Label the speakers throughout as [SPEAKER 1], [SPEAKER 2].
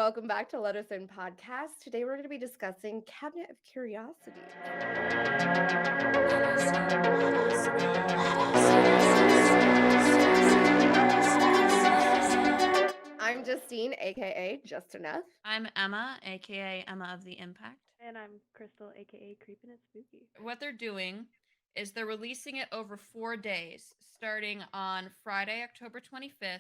[SPEAKER 1] welcome back to Let Us In Podcast. Today we're going to be discussing Cabinet of Curiosities. I'm Justine, aka JustineUFF.
[SPEAKER 2] I'm Emma, aka Emma of the Impact.
[SPEAKER 3] And I'm Crystal, aka Creepin and Spooky.
[SPEAKER 2] What they're doing is they're releasing it over 4 days, starting on Friday, October 25th,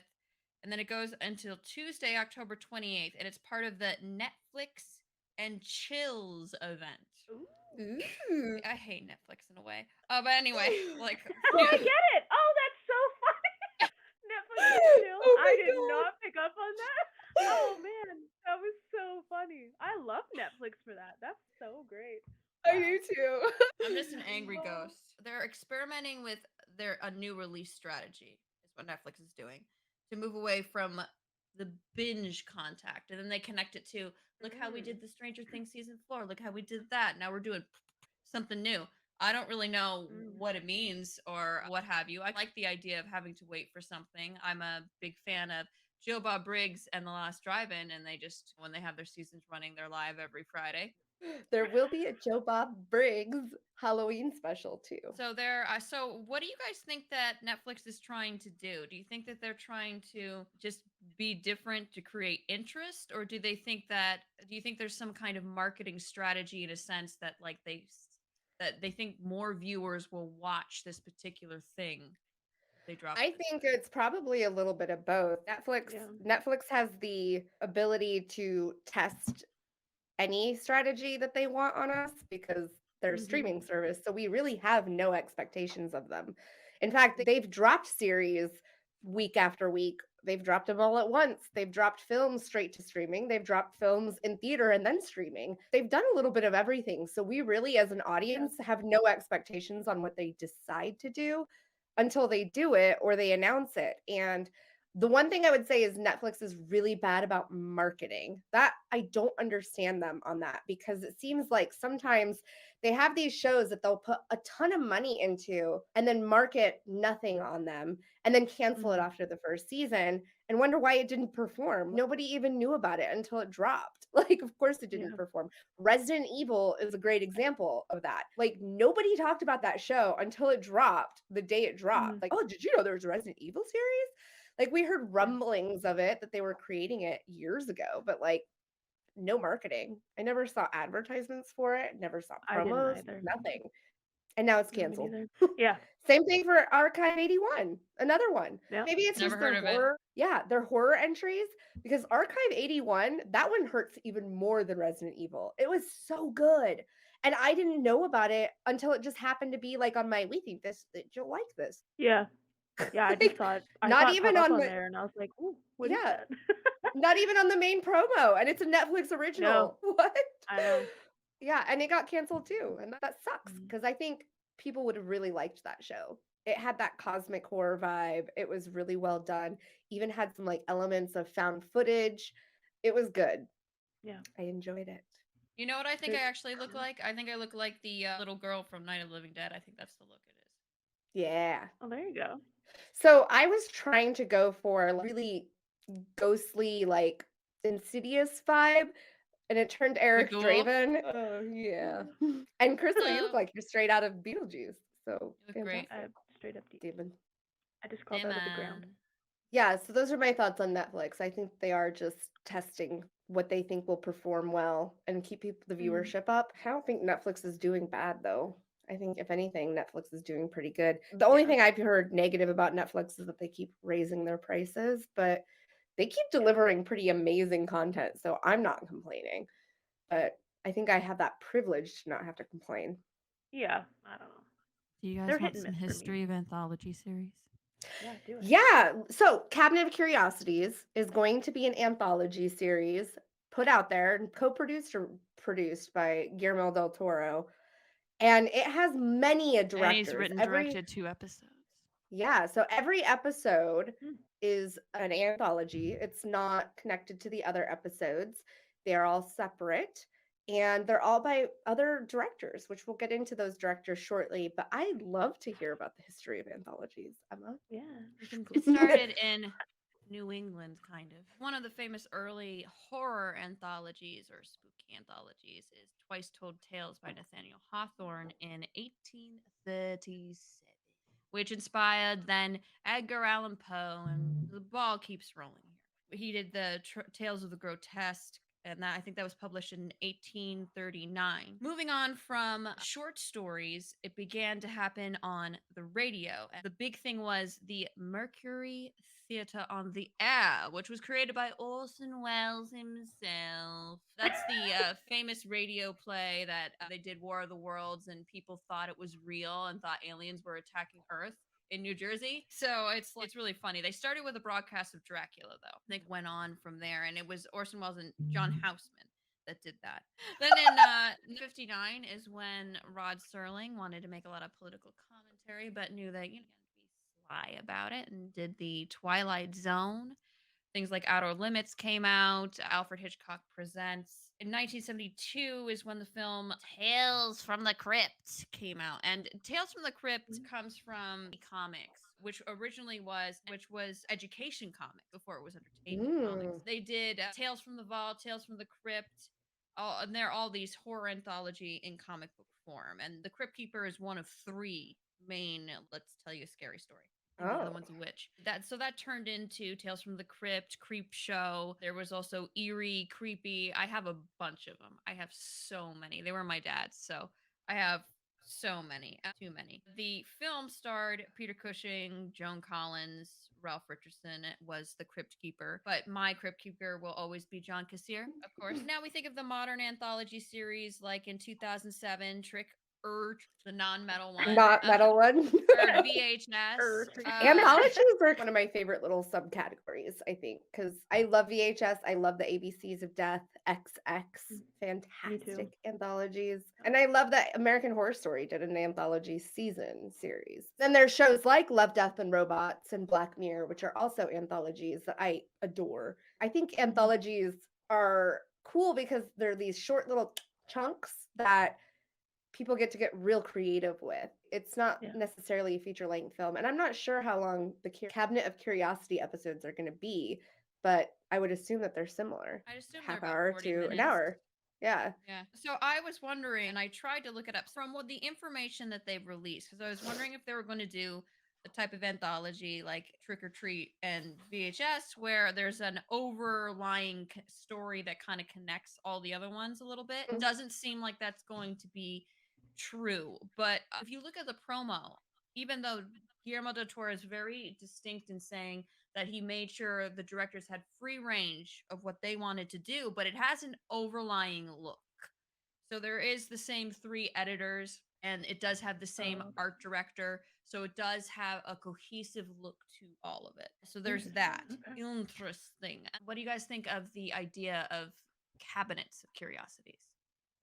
[SPEAKER 2] and then it goes until Tuesday, October 28th, and it's part of the Netflix and Chills event.
[SPEAKER 1] Ooh.
[SPEAKER 2] I hate Netflix in a way. But anyway, like
[SPEAKER 3] Oh, I get it. Oh, that's so funny. Netflix and chill.
[SPEAKER 1] Oh my
[SPEAKER 3] I did
[SPEAKER 1] God.
[SPEAKER 3] not pick up on that. Oh man, that was so funny. I love Netflix for that. That's so great.
[SPEAKER 1] I do too.
[SPEAKER 2] I'm just an angry ghost. They're experimenting with a new release strategy, is what Netflix is doing, to move away from the binge contact, and then they connect it to look how we did the Stranger Things season 4. Look how we did that. Now we're doing something new. I don't really know what it means or what have you. I like the idea of having to wait for something. I'm a big fan of Joe Bob Briggs and The Last Drive-In, and they just, when they have their seasons running, they're live every Friday.
[SPEAKER 1] There will be a Joe Bob Briggs Halloween special too.
[SPEAKER 2] So what do you guys think that Netflix is trying to do? Do you think that they're trying to just be different to create interest, or do you think there's some kind of marketing strategy in a sense that like they think more viewers will watch this particular thing they drop?
[SPEAKER 1] I think it's probably a little bit of both. Netflix has the ability to test any strategy that they want on us because they're a streaming service. So we really have no expectations of them. In fact, they've dropped series week after week. They've dropped them all at once. They've dropped films straight to streaming. They've dropped films in theater and then streaming. They've done a little bit of everything. So we really, as an audience, have no expectations on what they decide to do until they do it or they announce it. And the one thing I would say is Netflix is really bad about marketing. That I don't understand them on that because it seems like sometimes they have these shows that they'll put a ton of money into and then market nothing on them and then cancel it after the first season and wonder why it didn't perform. Nobody even knew about it until it dropped. Like, of course it didn't perform. Resident Evil is a great example of that. Like, nobody talked about that show until it dropped the day it dropped. Like, oh, did you know there was a Resident Evil series? Like, we heard rumblings of it, that they were creating it years ago, but like no marketing. I never saw advertisements for it, never saw promos, nothing. And now it's canceled.
[SPEAKER 3] Yeah.
[SPEAKER 1] Same thing for Archive 81, another one.
[SPEAKER 3] Yeah.
[SPEAKER 1] Maybe it's
[SPEAKER 2] Never
[SPEAKER 1] just their horror. Yeah, their horror entries, because Archive 81, that one hurts even more than Resident Evil. It was so good. And I didn't know about it until it just happened to be like on my, we think this, that you'll like this.
[SPEAKER 3] Yeah. Yeah, I just saw it. Not even on there, and I was like, "Ooh, what is that?"
[SPEAKER 1] Not even on the main promo, and it's a Netflix original.
[SPEAKER 3] No.
[SPEAKER 1] What?
[SPEAKER 3] I know.
[SPEAKER 1] Yeah, and it got canceled too, and that sucks because I think people would have really liked that show. It had that cosmic horror vibe. It was really well done. Even had some like elements of found footage. It was good.
[SPEAKER 3] Yeah,
[SPEAKER 1] I enjoyed it.
[SPEAKER 2] You know what I think I actually look like? I think I look like the little girl from Night of the Living Dead. I think that's the look it is.
[SPEAKER 1] Yeah.
[SPEAKER 3] Oh, there you go.
[SPEAKER 1] So I was trying to go for a really ghostly, like Insidious vibe, and it turned Eric Draven. Oh yeah. And Crystal, you look like you're straight out of Beetlejuice. So
[SPEAKER 2] you look great.
[SPEAKER 3] Straight up
[SPEAKER 1] demon.
[SPEAKER 3] I just crawled out of the ground.
[SPEAKER 1] Yeah, so those are my thoughts on Netflix. I think they are just testing what they think will perform well and keep the viewership up. I don't think Netflix is doing bad though. I think if anything, Netflix is doing pretty good. The only thing I've heard negative about Netflix is that they keep raising their prices, but they keep delivering pretty amazing content. So I'm not complaining, but I think I have that privilege to not have to complain.
[SPEAKER 3] Yeah, I don't know.
[SPEAKER 4] Do you guys want some history of anthology series?
[SPEAKER 3] Yeah, do it.
[SPEAKER 1] Yeah. So Cabinet of Curiosities is going to be an anthology series put out there and co-produced or produced by Guillermo Del Toro. And it has many directors.
[SPEAKER 4] And he's written and directed 2 episodes.
[SPEAKER 1] Yeah, so every episode is an anthology. It's not connected to the other episodes. They're all separate, and they're all by other directors, which we'll get into those directors shortly. But I'd love to hear about the history of anthologies, Emma.
[SPEAKER 3] Yeah.
[SPEAKER 2] It started in New England, kind of. One of the famous early horror anthologies or spooky anthologies is Twice Told Tales by Nathaniel Hawthorne in 1837, which inspired then Edgar Allan Poe, and the ball keeps rolling here. He did the Tales of the Grotesque, and I think that was published in 1839. Moving on from short stories, it began to happen on the radio. And the big thing was the Mercury Theatre on the Air, which was created by Orson Welles himself. That's the famous radio play that they did War of the Worlds, and people thought it was real and thought aliens were attacking Earth in New Jersey. So it's really funny. They started with a broadcast of Dracula, though. They went on from there, and it was Orson Welles and John Houseman that did that. Then in 59 is when Rod Serling wanted to make a lot of political commentary, but knew that, be sly about it, and did the Twilight Zone. Things like Outer Limits came out. Alfred Hitchcock Presents. In 1972 is when the film Tales from the Crypt came out. And Tales from the Crypt comes from comics, which was education comics before it was entertainment comics. They did Tales from the Vault, Tales from the Crypt, and they're all these horror anthology in comic book form. And The Crypt Keeper is one of three main, let's tell you a scary story. And the other one's a witch. That turned into Tales from the Crypt, Creep Show. There was also Eerie, Creepy. I have a bunch of them. I have so many. They were my dad's, so I have so many. Too many. The film starred Peter Cushing, Joan Collins, Ralph Richardson was the Crypt Keeper, but my Crypt Keeper will always be John Cassier, of course. Now we think of the modern anthology series, like in 2007, Trick Urge, the non-metal one.
[SPEAKER 1] Not metal one.
[SPEAKER 2] Or VHS.
[SPEAKER 1] Anthologies are one of my favorite little subcategories, I think, because I love VHS. I love the ABCs of Death, XX, fantastic anthologies. And I love that American Horror Story did an anthology series. Then there's shows like Love, Death, and Robots and Black Mirror, which are also anthologies that I adore. I think anthologies are cool because they're these short little chunks that people get to get real creative with. It's not necessarily a feature-length film, and I'm not sure how long the Cabinet of Curiosity episodes are going to be, but I would assume that they're similar.
[SPEAKER 2] I assume
[SPEAKER 1] half
[SPEAKER 2] they're
[SPEAKER 1] hour
[SPEAKER 2] about 40
[SPEAKER 1] to
[SPEAKER 2] minutes.
[SPEAKER 1] an hour. Yeah.
[SPEAKER 2] So I was wondering, and I tried to look it up from what the information that they've released, because I was wondering if they were going to do a type of anthology like Trick or Treat and VHS, where there's an overlying story that kind of connects all the other ones a little bit. It doesn't seem like that's going to be true, but if you look at the promo, even though Guillermo del Toro is very distinct in saying that he made sure the directors had free range of what they wanted to do, but it has an overlying look. So there is the same three editors, and it does have the same art director, so it does have a cohesive look to all of it. So there's that. Interesting. What do you guys think of the idea of cabinets of curiosities?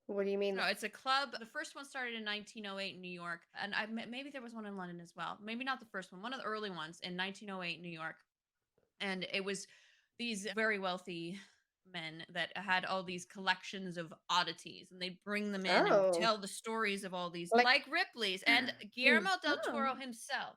[SPEAKER 1] What do you mean?
[SPEAKER 2] No, it's a club. The first one started in 1908 in New York, and maybe there was one in London as well. Maybe not the first one of the early ones in 1908 in New York. And it was these very wealthy men that had all these collections of oddities, and they'd bring them in and tell the stories of all these, like Ripley's. And Guillermo del Toro himself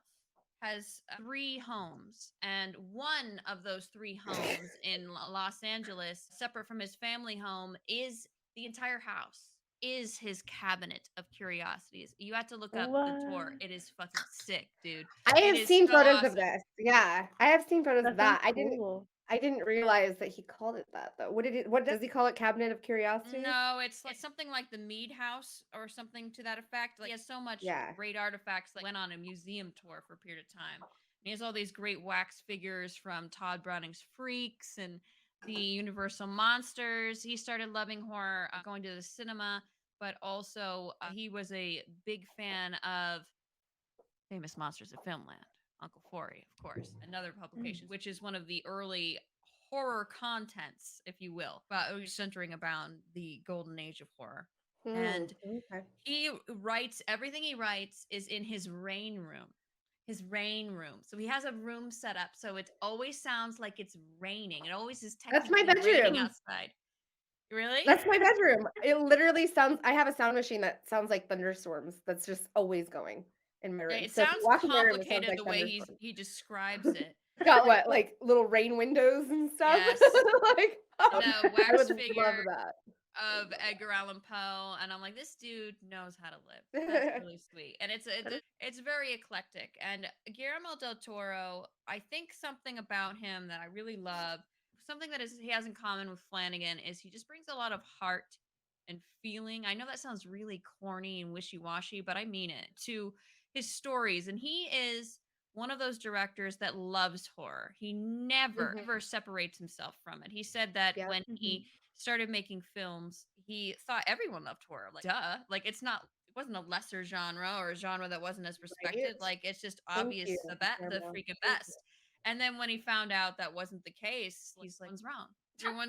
[SPEAKER 2] has 3 homes, and one of those 3 homes in Los Angeles, separate from his family home, is the entire house is his Cabinet of Curiosities. You have to look up the tour. It is fucking sick, dude.
[SPEAKER 1] I have seen photos of this. Yeah, I have seen photos of that.
[SPEAKER 3] Cool.
[SPEAKER 1] I didn't realize that he called it that though. What does he call it? Cabinet of Curiosities?
[SPEAKER 2] No, it's something like the Mead House or something to that effect. Like, he has so much great artifacts that went on a museum tour for a period of time. And he has all these great wax figures from Todd Browning's Freaks and the Universal Monsters. He started loving horror, going to the cinema, but also he was a big fan of Famous Monsters of Filmland, Uncle Forey, of course, another publication, which is one of the early horror contents, if you will, centering around the golden age of horror. And he writes, everything he writes is in his rain room. So he has a room set up so it always sounds like it's raining. It always is technically raining outside. Really?
[SPEAKER 1] That's my bedroom. It literally sounds, I have a sound machine that sounds like thunderstorms. That's just always going in my room.
[SPEAKER 2] It sounds complicated the way he describes it.
[SPEAKER 1] Got what, like little rain windows and stuff?
[SPEAKER 2] Yes.
[SPEAKER 1] Like,
[SPEAKER 2] And a
[SPEAKER 1] I
[SPEAKER 2] wax
[SPEAKER 1] would love
[SPEAKER 2] figure
[SPEAKER 1] that.
[SPEAKER 2] of Edgar Allan Poe, and I'm like, this dude knows how to live. That's really sweet, and it's very eclectic. And Guillermo del Toro, I think something about him that I really love, something that he has in common with Flanagan, is he just brings a lot of heart and feeling. I know that sounds really corny and wishy-washy, but I mean it, to his stories. And he is one of those directors that loves horror. He never ever separates himself from it. He said that
[SPEAKER 1] Yeah.
[SPEAKER 2] when he started making films, he thought everyone loved horror. Like, duh. Like, it wasn't a lesser genre or a genre that wasn't as respected.
[SPEAKER 1] Right?
[SPEAKER 2] Like, it's just
[SPEAKER 1] Thank
[SPEAKER 2] obvious
[SPEAKER 1] you,
[SPEAKER 2] the
[SPEAKER 1] Guillermo.
[SPEAKER 2] freaking
[SPEAKER 1] Thank you.
[SPEAKER 2] best. And then when he found out that wasn't the case, he's like, everyone's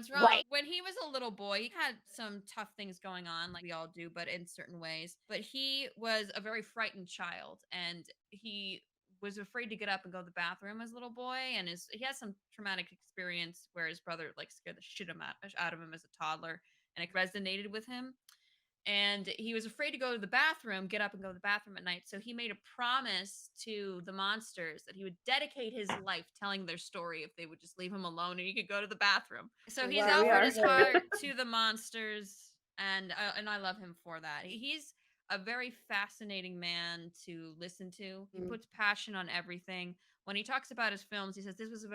[SPEAKER 2] wrong.
[SPEAKER 1] Right.
[SPEAKER 2] When he was a little boy, he had some tough things going on, like we all do, but in certain ways. But he was a very frightened child, and he was afraid to get up and go to the bathroom as a little boy, and he has some traumatic experience where his brother like scared the shit out of him as a toddler, and it resonated with him. And he was afraid to go to the bathroom, get up and go to the bathroom at night. So he made a promise to the monsters that he would dedicate his life telling their story if they would just leave him alone and he could go to the bathroom. So he's
[SPEAKER 1] Wow,
[SPEAKER 2] offered his heart to the monsters, and I love him for that. He's a very fascinating man to listen to. He puts passion on everything. When he talks about his films, he says, this is a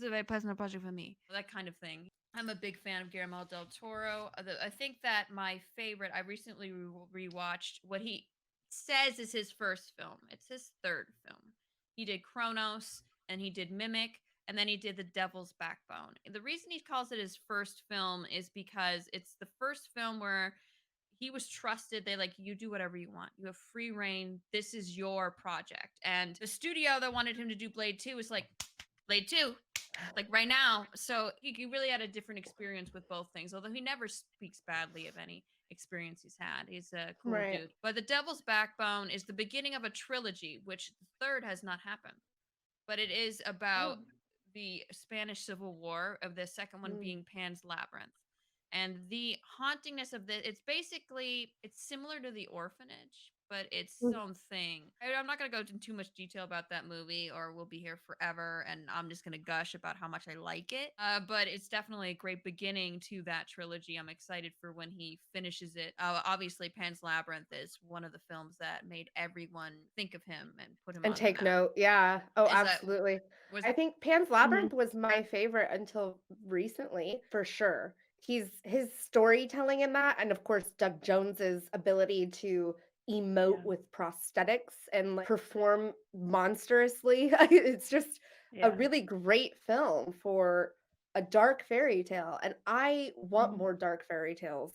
[SPEAKER 2] very personal project for me. That kind of thing. I'm a big fan of Guillermo del Toro. I think that my favorite, I recently rewatched what he says is his first film. It's his third film. He did Kronos, and he did Mimic, and then he did The Devil's Backbone. The reason he calls it his first film is because it's the first film where he was trusted. They like, you do whatever you want. You have free reign. This is your project. And the studio that wanted him to do Blade 2 was like, Blade 2, like right now. So he really had a different experience with both things, although he never speaks badly of any experience he's had. He's a cool dude. But The Devil's Backbone is the beginning of a trilogy, which the third has not happened. But it is about the Spanish Civil War, of the second one being Pan's Labyrinth. And the hauntingness of it's similar to The Orphanage, but it's something. I'm not going to go into too much detail about that movie, or we'll be here forever, and I'm just going to gush about how much I like it. But it's definitely a great beginning to that trilogy. I'm excited for when he finishes it. Obviously, Pan's Labyrinth is one of the films that made everyone think of him and put him
[SPEAKER 1] And
[SPEAKER 2] on
[SPEAKER 1] take
[SPEAKER 2] the map.
[SPEAKER 1] note. Yeah. Oh, absolutely. I think Pan's Labyrinth was my favorite until recently, for sure. His storytelling in that, and of course Doug Jones's ability to emote with prosthetics and like, perform monstrously. It's just a really great film for a dark fairy tale, and I want more dark fairy tales.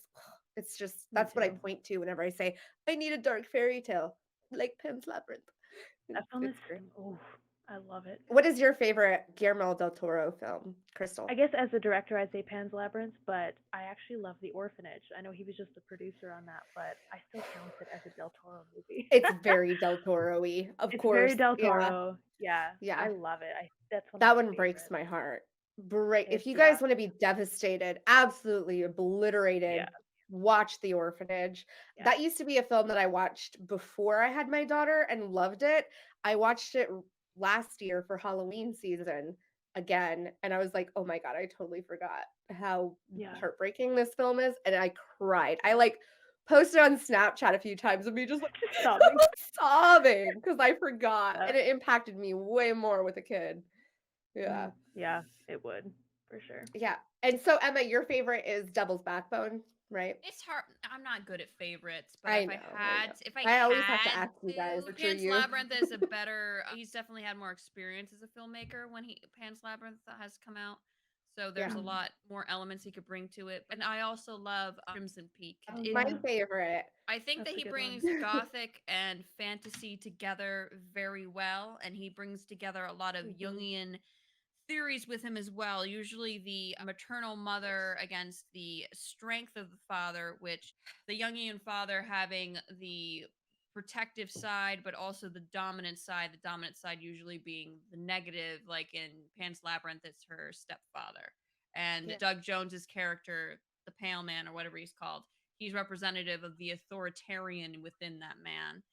[SPEAKER 1] It's just that's what I point to whenever I say I need a dark fairy tale like Pan's Labyrinth.
[SPEAKER 3] That film is great. Oh, I love it.
[SPEAKER 1] What is your favorite Guillermo del Toro film, Crystal?
[SPEAKER 3] I guess as a director, I'd say Pan's Labyrinth, but I actually love The Orphanage. I know he was just a producer on that, but I still count it as a Del Toro movie.
[SPEAKER 1] It's very Del Toro-y, of course.
[SPEAKER 3] It's very Del Toro. Yeah. I love it. That's one
[SPEAKER 1] that
[SPEAKER 3] of my
[SPEAKER 1] one breaks
[SPEAKER 3] favorites.
[SPEAKER 1] my heart. If you guys want to be devastated, absolutely obliterated, watch The Orphanage. That used to be a film that I watched before I had my daughter and loved it. I watched it last year for Halloween season again, and I was like, oh my God, I totally forgot how heartbreaking this film is, and I cried. I like posted on Snapchat a few times of me just like sobbing because I forgot, and it impacted me way more with a kid. Yeah.
[SPEAKER 3] Yeah, it would, for sure.
[SPEAKER 1] Yeah. And so, Emma, your favorite is Devil's Backbone, right?
[SPEAKER 2] It's hard. I'm not good at favorites, but
[SPEAKER 1] I always have to ask you guys.
[SPEAKER 2] Pan's Labyrinth is a better. He's definitely had more experience as a filmmaker when Pan's Labyrinth has come out. So there's a lot more elements he could bring to it. And I also love Crimson Peak.
[SPEAKER 1] My favorite.
[SPEAKER 2] I think that he brings gothic and fantasy together very well, and he brings together a lot of Jungian theories with him as well. Usually the maternal mother against the strength of the father, which the Jungian father having the protective side, but also the dominant side. The dominant side usually being the negative, like in Pan's Labyrinth, it's her stepfather. And Doug Jones's character, the Pale Man or whatever he's called, he's representative of the authoritarian within that man.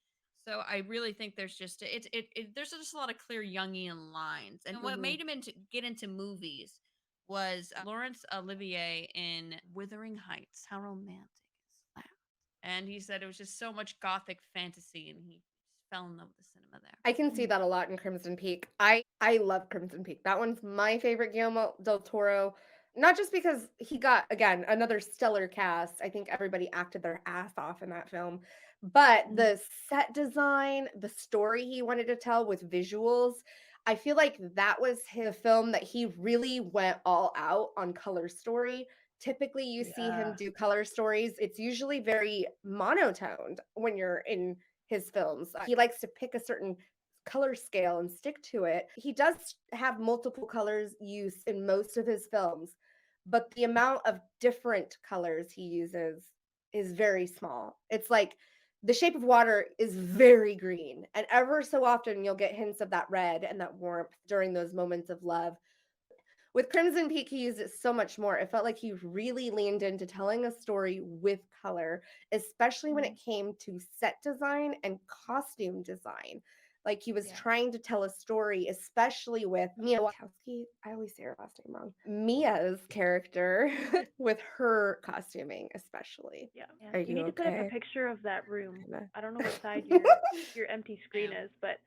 [SPEAKER 2] So I really think there's just there's just a lot of clear Jungian lines, and what made him get into movies was Laurence Olivier in Wuthering Heights. How romantic is that? And he said it was just so much gothic fantasy, and he just fell in love with the cinema there.
[SPEAKER 1] I can see that a lot in Crimson Peak. I love Crimson Peak. That one's my favorite Guillermo del Toro. Not just because he got, again, another stellar cast. I think everybody acted their ass off in that film. But the set design, the story he wanted to tell with visuals, I feel like that was his film that he really went all out on color story. Typically, you see him do color stories. It's usually very monotoned when you're in his films. He likes to pick a certain color scale and stick to it. He does have multiple colors used in most of his films, but the amount of different colors he uses is very small. It's like The Shape of Water is very green, and ever so often you'll get hints of that red and that warmth during those moments of love. With Crimson Peak, he used it so much more. It felt like he really leaned into telling a story with color, especially when it came to set design and costume design. Like he was trying to tell a story, especially with Mia Wasikowska. I always say her last name wrong. Mia's character with her costuming, especially.
[SPEAKER 3] Yeah.
[SPEAKER 1] Are
[SPEAKER 3] You need to put up a
[SPEAKER 1] okay?
[SPEAKER 3] picture of that room.
[SPEAKER 1] Kinda.
[SPEAKER 3] I don't know what side your empty screen is, but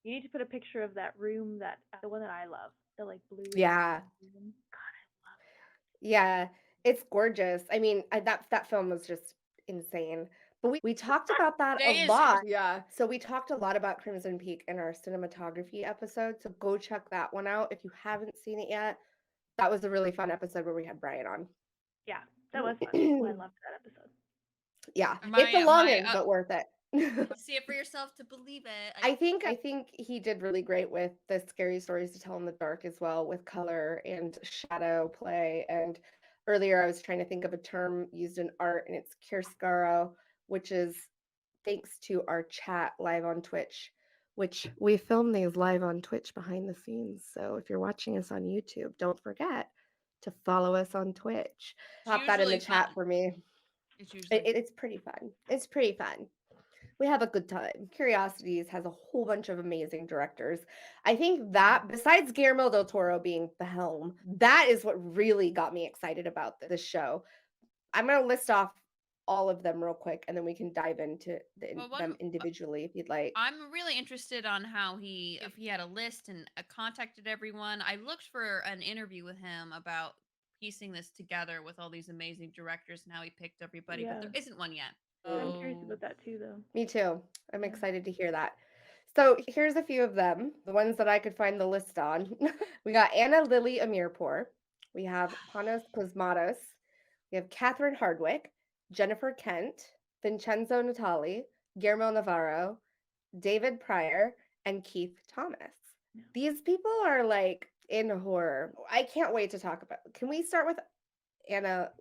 [SPEAKER 3] you need to put a picture of that room, the one that I love, the like blue.
[SPEAKER 1] Yeah.
[SPEAKER 3] Room. God, I love that.
[SPEAKER 1] Yeah, it's gorgeous. I mean, that film was just insane. But we talked about that a lot. Yeah. So we talked a lot about Crimson Peak in our cinematography episode. So go check that one out if you haven't seen it yet. That was a really fun episode where we had Brian on.
[SPEAKER 3] Yeah, that was fun. I loved that episode.
[SPEAKER 1] Yeah, it's a long one, but worth it.
[SPEAKER 2] See it for yourself to believe it.
[SPEAKER 1] I think he did really great with the scary stories to tell in the dark as well, with color and shadow play. And earlier I was trying to think of a term used in art, and it's chiaroscuro, which is thanks to our chat live on Twitch, which we film these live on Twitch behind the scenes. So if you're watching us on YouTube, don't forget to follow us on Twitch. Pop that in the chat for me. It's pretty fun. It's pretty fun. We have a good time. Curiosities has a whole bunch of amazing directors. I think that besides Guillermo del Toro being the helm, that is what really got me excited about this show. I'm going to list off all of them real quick, and then we can dive into them individually if you'd like.
[SPEAKER 2] I'm really interested on how if he had a list and contacted everyone. I looked for an interview with him about piecing this together with all these amazing directors and how he picked everybody, but there isn't one yet.
[SPEAKER 3] I'm curious about that too, though.
[SPEAKER 1] Me too. I'm excited to hear that. So here's a few of them, the ones that I could find the list on. We got Lily Amirpour. We have Panos Cosmatos. We have Catherine Hardwicke, Jennifer Kent, Vincenzo Natali, Guillermo Navarro, David Pryor, and Keith Thomas. These people are like in horror. I can't wait to talk about. Can we start with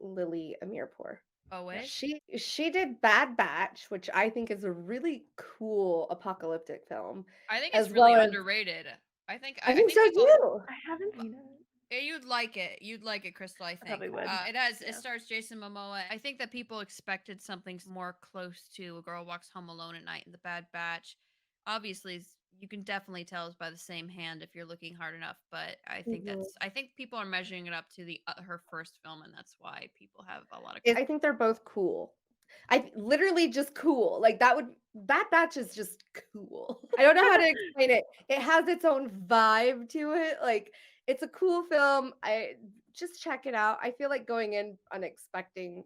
[SPEAKER 1] Lily Amirpour?
[SPEAKER 2] Oh, wait.
[SPEAKER 1] She did Bad Batch, which I think is a really cool apocalyptic film.
[SPEAKER 2] I think it's really underrated. I think so
[SPEAKER 1] too.
[SPEAKER 3] I haven't seen it.
[SPEAKER 2] Yeah, you'd like it. You'd like it, Crystal, I think.
[SPEAKER 3] Probably would.
[SPEAKER 2] It stars Jason Momoa. I think that people expected something more close to A Girl Walks Home Alone at Night and The Bad Batch. Obviously, you can definitely tell it's by the same hand if you're looking hard enough, but I think I think people are measuring it up to her first film, and that's why people have a lot of
[SPEAKER 1] I think they're both cool. I literally just cool. Like Bad Batch is just cool. I don't know how to explain it. It has its own vibe to it. Like it's a cool film. I just check it out. I feel like going in unexpecting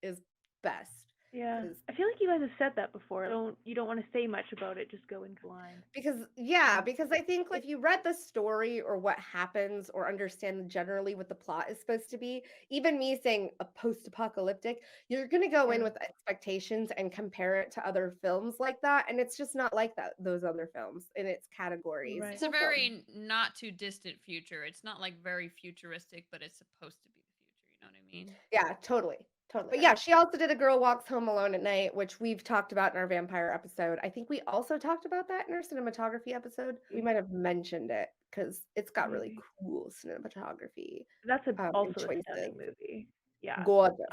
[SPEAKER 1] is best.
[SPEAKER 3] Yeah, I feel like you guys have said that before. You don't want to say much about it. Just go in blind.
[SPEAKER 1] Because I think if you read the story or what happens or understand generally what the plot is supposed to be, even me saying a post-apocalyptic, you're gonna go in with expectations and compare it to other films like that, and it's just not like that. Those other films in its categories.
[SPEAKER 3] Right.
[SPEAKER 2] It's a very not too distant future. It's not like very futuristic, but it's supposed to be the future. You know what I mean?
[SPEAKER 1] Yeah, totally. But yeah, she also did A Girl Walks Home Alone at Night, which we've talked about in our vampire episode. I think we also talked about that in our cinematography episode. We might have mentioned it because it's got really cool cinematography.
[SPEAKER 3] That's also a stunning movie. Yeah.
[SPEAKER 1] Gorgeous.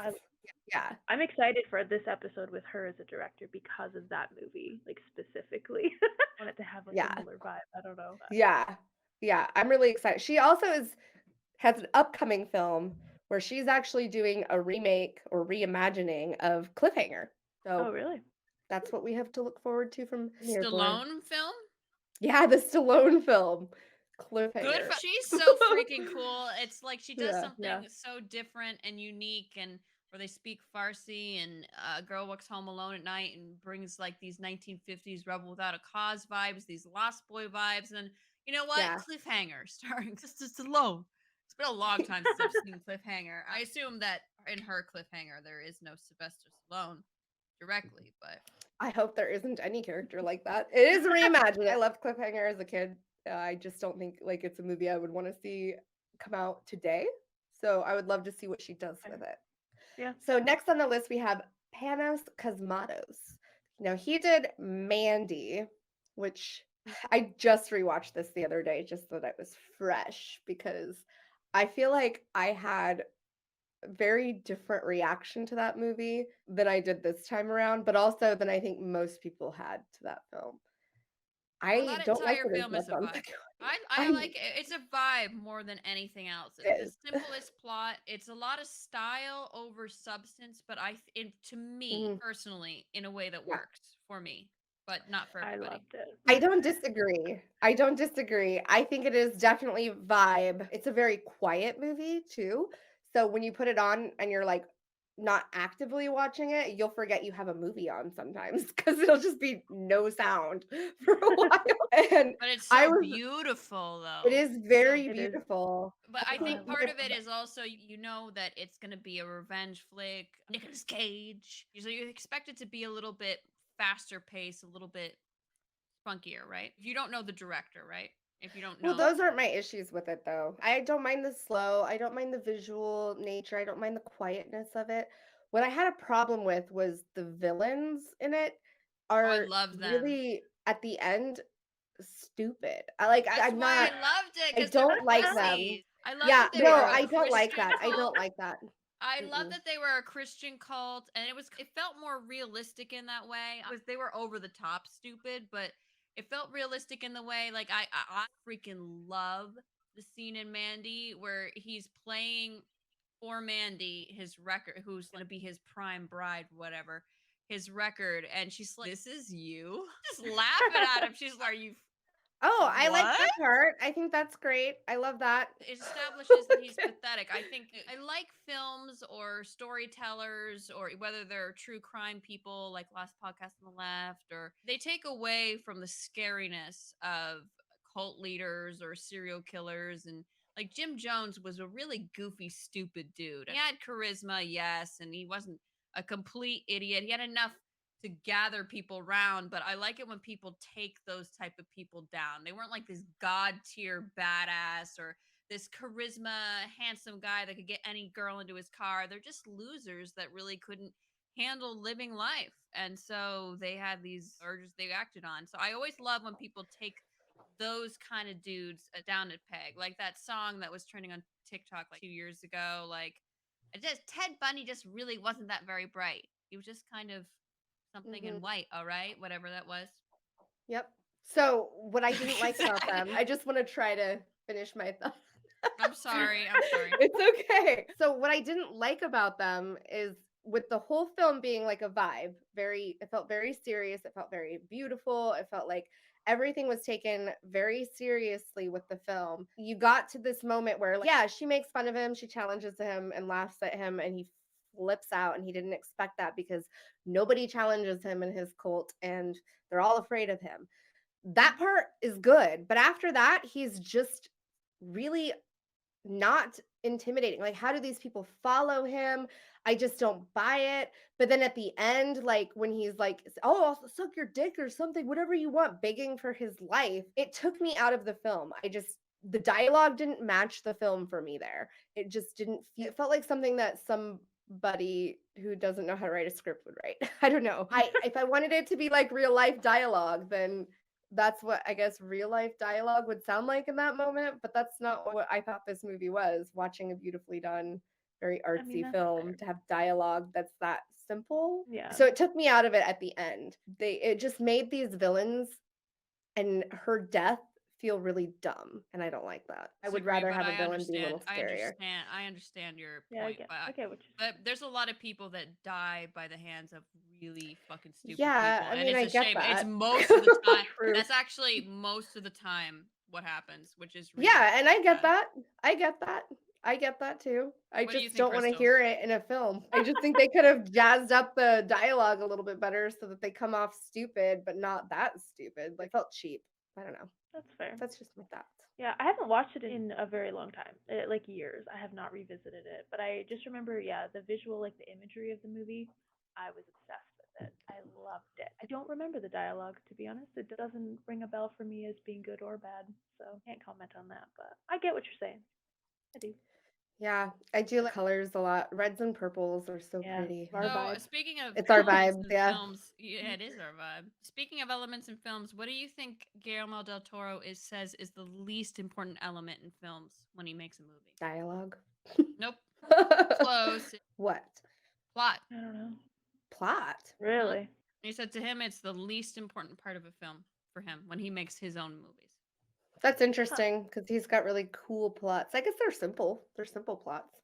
[SPEAKER 1] I'm excited
[SPEAKER 3] for this episode with her as a director because of that movie, like specifically. specifically. I want it to have like a Miller vibe. I don't know.
[SPEAKER 1] Yeah, I'm really excited. She also has an upcoming film where she's actually doing a remake or reimagining of Cliffhanger. So
[SPEAKER 3] really?
[SPEAKER 1] That's what we have to look forward to from
[SPEAKER 2] Stallone film.
[SPEAKER 1] Yeah, the Stallone film, Cliffhanger.
[SPEAKER 2] Good. She's so freaking cool. It's like she does something so different and unique, and where they speak Farsi, and a girl walks home alone at night and brings like these 1950s Rebel Without a Cause vibes, these Lost Boy vibes, and you know what? Cliffhanger, starring Sister Stallone. It's been a long time since I've seen Cliffhanger. I assume that in her Cliffhanger there is no Sylvester Stallone directly, but
[SPEAKER 1] I hope there isn't any character like that. It is reimagined. I loved Cliffhanger as a kid. I just don't think like it's a movie I would want to see come out today. So I would love to see what she does with it.
[SPEAKER 3] Yeah.
[SPEAKER 1] So next on the list we have Panos Cosmatos. Now he did Mandy, which I just rewatched this the other day just so that it was fresh, because I feel like I had very different reaction to that movie than I did this time around, but also than I think most people had to that film. I don't like it as much.
[SPEAKER 2] I like it. It's a vibe more than anything else. It's the simplest plot. It's a lot of style over substance, but to me personally, in a way that works for me, but not for everybody.
[SPEAKER 3] I loved it.
[SPEAKER 1] I don't disagree. I think it is definitely vibe. It's a very quiet movie too. So when you put it on and you're like not actively watching it, you'll forget you have a movie on sometimes because it'll just be no sound for a while.
[SPEAKER 2] But it's so beautiful though.
[SPEAKER 1] It is very beautiful.
[SPEAKER 2] But I think part of it is also, you know, that it's going to be a revenge flick. Nicolas Cage. So you expect it to be a little bit faster pace, a little bit funkier, right? If you don't know the director, right? If you don't know.
[SPEAKER 1] Well, those aren't my issues with it though. I don't mind the slow. I don't mind the visual nature. I don't mind the quietness of it. What I had a problem with was the villains in it are really at the end stupid. I'm not.
[SPEAKER 2] I loved it.
[SPEAKER 1] I don't like them.
[SPEAKER 2] I love
[SPEAKER 1] I don't like that. I don't like that.
[SPEAKER 2] I love that they were a Christian cult, and it felt more realistic in that way. They were over the top stupid, but it felt realistic in the way, like I freaking love the scene in Mandy where he's playing for Mandy his record, who's gonna be his prime bride, whatever, his record, and she's like, "This is you," just laughing at him. She's like, "Are you?"
[SPEAKER 1] Oh, I like that part. I think that's great. I love that.
[SPEAKER 2] It establishes that he's pathetic. I think I like films or storytellers, or whether they're true crime people like Last Podcast on the Left, or they take away from the scariness of cult leaders or serial killers. And like Jim Jones was a really goofy, stupid dude. He had charisma, yes, and he wasn't a complete idiot. He had enough to gather people around, but I like it when people take those type of people down. They weren't like this god tier badass or this charisma handsome guy that could get any girl into his car. They're just losers that really couldn't handle living life, and so they had these urges they acted on. So I always love when people take those kind of dudes down a peg, like that song that was trending on TikTok like 2 years ago. Like, Ted Bundy just really wasn't that very bright. He was just kind of something in white, all right? Whatever that was.
[SPEAKER 1] Yep. So what I didn't like about them, I just want to try to finish my thought.
[SPEAKER 2] I'm sorry.
[SPEAKER 1] It's okay. So what I didn't like about them is with the whole film being like a vibe, it felt very serious. It felt very beautiful. It felt like everything was taken very seriously with the film. You got to this moment where, she makes fun of him. She challenges him and laughs at him, and he flips out, and he didn't expect that because nobody challenges him in his cult and they're all afraid of him. That part is good, but after that he's just really not intimidating. Like, how do these people follow him? I just don't buy it. But then at the end, like when he's like, "Oh, I'll suck your dick or something, whatever you want," begging for his life, it took me out of the film. The dialogue didn't match the film for me there. It just didn't feel, it felt like something that somebody who doesn't know how to write a script would write. I don't know. If I wanted it to be like real life dialogue, then that's what I guess real life dialogue would sound like in that moment. But that's not what I thought this movie was, watching a beautifully done, very artsy
[SPEAKER 3] that's
[SPEAKER 1] film
[SPEAKER 3] fair.
[SPEAKER 1] to have dialogue that's that simple.
[SPEAKER 3] Yeah.
[SPEAKER 1] So it took me out of it at the end. It just made these villains and her death feel really dumb, and I don't like that. I would
[SPEAKER 2] Disagree,
[SPEAKER 1] rather
[SPEAKER 2] but
[SPEAKER 1] have a villain be a little scarier.
[SPEAKER 2] I understand your
[SPEAKER 3] Yeah,
[SPEAKER 2] point,
[SPEAKER 3] I get what you're saying.
[SPEAKER 2] but there's a lot of people that die by the hands of really fucking stupid
[SPEAKER 1] Yeah,
[SPEAKER 2] people,
[SPEAKER 1] I
[SPEAKER 2] and
[SPEAKER 1] mean, I
[SPEAKER 2] it's a
[SPEAKER 1] get
[SPEAKER 2] shame. It's
[SPEAKER 1] that.
[SPEAKER 2] most of the time.
[SPEAKER 1] True.
[SPEAKER 2] That's actually most of the time what happens, which is really
[SPEAKER 1] Yeah, and I
[SPEAKER 2] fucking
[SPEAKER 1] get
[SPEAKER 2] bad.
[SPEAKER 1] that. I get that. I get that too. I
[SPEAKER 2] What do you
[SPEAKER 1] just
[SPEAKER 2] think,
[SPEAKER 1] don't want to
[SPEAKER 2] Crystal?
[SPEAKER 1] hear it in a film. I just think they could have jazzed up the dialogue a little bit better so that they come off stupid, but not that stupid. Like, felt cheap. I don't know.
[SPEAKER 3] That's fair.
[SPEAKER 1] That's just my thoughts.
[SPEAKER 3] Yeah, I haven't watched it in a very long time, like years. I have not revisited it, but I just remember, yeah, the visual, like the imagery of the movie, I was obsessed with it. I loved it. I don't remember the dialogue, to be honest. It doesn't ring a bell for me as being good or bad, so can't comment on that, but I get what you're saying. I do.
[SPEAKER 1] Yeah, I do like colors a lot. Reds and purples are so
[SPEAKER 3] Yeah,
[SPEAKER 1] pretty.
[SPEAKER 3] our
[SPEAKER 2] So,
[SPEAKER 3] vibe.
[SPEAKER 2] speaking of
[SPEAKER 1] It's our
[SPEAKER 2] elements
[SPEAKER 1] vibe,
[SPEAKER 2] in
[SPEAKER 1] yeah.
[SPEAKER 2] films, yeah, it is our vibe. Speaking of elements in films, what do you think Guillermo Del Toro says is the least important element in films when he makes a movie?
[SPEAKER 1] Dialogue.
[SPEAKER 2] Nope. Close.
[SPEAKER 1] What?
[SPEAKER 2] Plot.
[SPEAKER 3] I don't know.
[SPEAKER 1] Plot.
[SPEAKER 3] Really?
[SPEAKER 2] He said to him it's the least important part of a film for him when he makes his own movies.
[SPEAKER 1] That's interesting because he's got really cool plots. I guess they're simple. They're simple plots.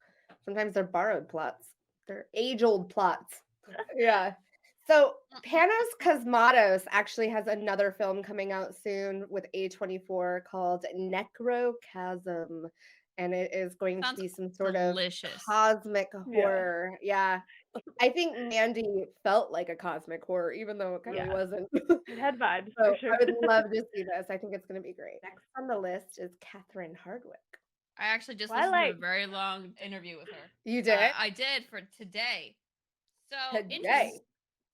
[SPEAKER 1] Sometimes they're borrowed plots. They're age-old plots. Yeah. So Panos Cosmatos actually has another film coming out soon with A24 called Nekrokosm. And it is going to be some sort
[SPEAKER 2] delicious.
[SPEAKER 1] of cosmic horror. Yeah. I think Mandy felt like a cosmic horror, even though it kind of wasn't.
[SPEAKER 3] It had vibes,
[SPEAKER 1] So
[SPEAKER 3] for sure.
[SPEAKER 1] I would love to see this. I think it's going to be great. Next on the list is Catherine Hardwicke.
[SPEAKER 2] I actually just listened to a very long interview with her.
[SPEAKER 1] You did?
[SPEAKER 2] I did for today.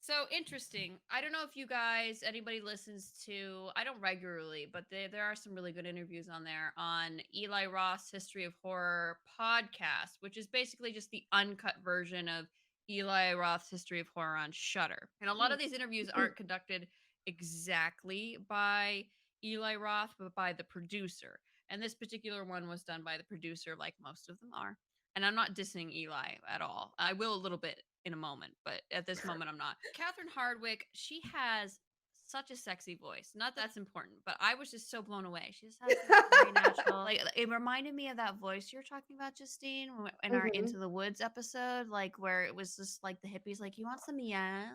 [SPEAKER 2] So interesting. I don't know if you guys, anybody listens to, I don't regularly, but there are some really good interviews on there on Eli Roth's History of Horror podcast, which is basically just the uncut version of Eli Roth's History of Horror on Shudder. And a lot of these interviews aren't conducted exactly by Eli Roth, but by the producer. And this particular one was done by the producer, like most of them are. And I'm not dissing Eli at all. I will a little bit in a moment, but at this moment I'm not. Catherine Hardwicke, she has such a sexy voice. Not that's important, but I was just so blown away. She just has this very natural. Like it reminded me of that voice you're talking about, Justine, in our Into the Woods episode, like where it was just like the hippies, like, you want some yams?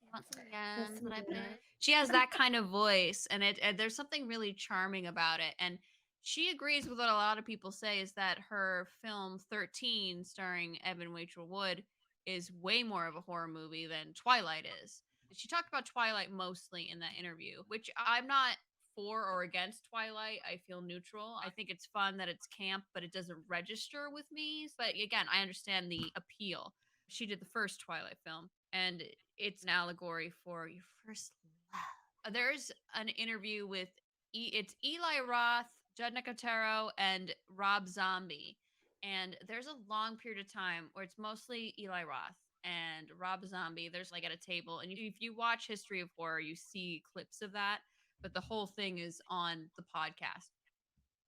[SPEAKER 2] You want some yams that I put? She has that kind of voice, and there's something really charming about it. And she agrees with what a lot of people say is that her film 13, starring Evan Rachel Wood, is way more of a horror movie than Twilight is. She talked about Twilight mostly in that interview, which I'm not for or against Twilight. I feel neutral. I think it's fun that it's camp, but it doesn't register with me. But again, I understand the appeal. She did the first Twilight film, and it's an allegory for your first love. There's an interview with it's Eli Roth, Judd Nicotero, and Rob Zombie. And there's a long period of time where it's mostly Eli Roth and Rob Zombie. There's like at a table. And if you watch History of Horror, you see clips of that. But the whole thing is on the podcast.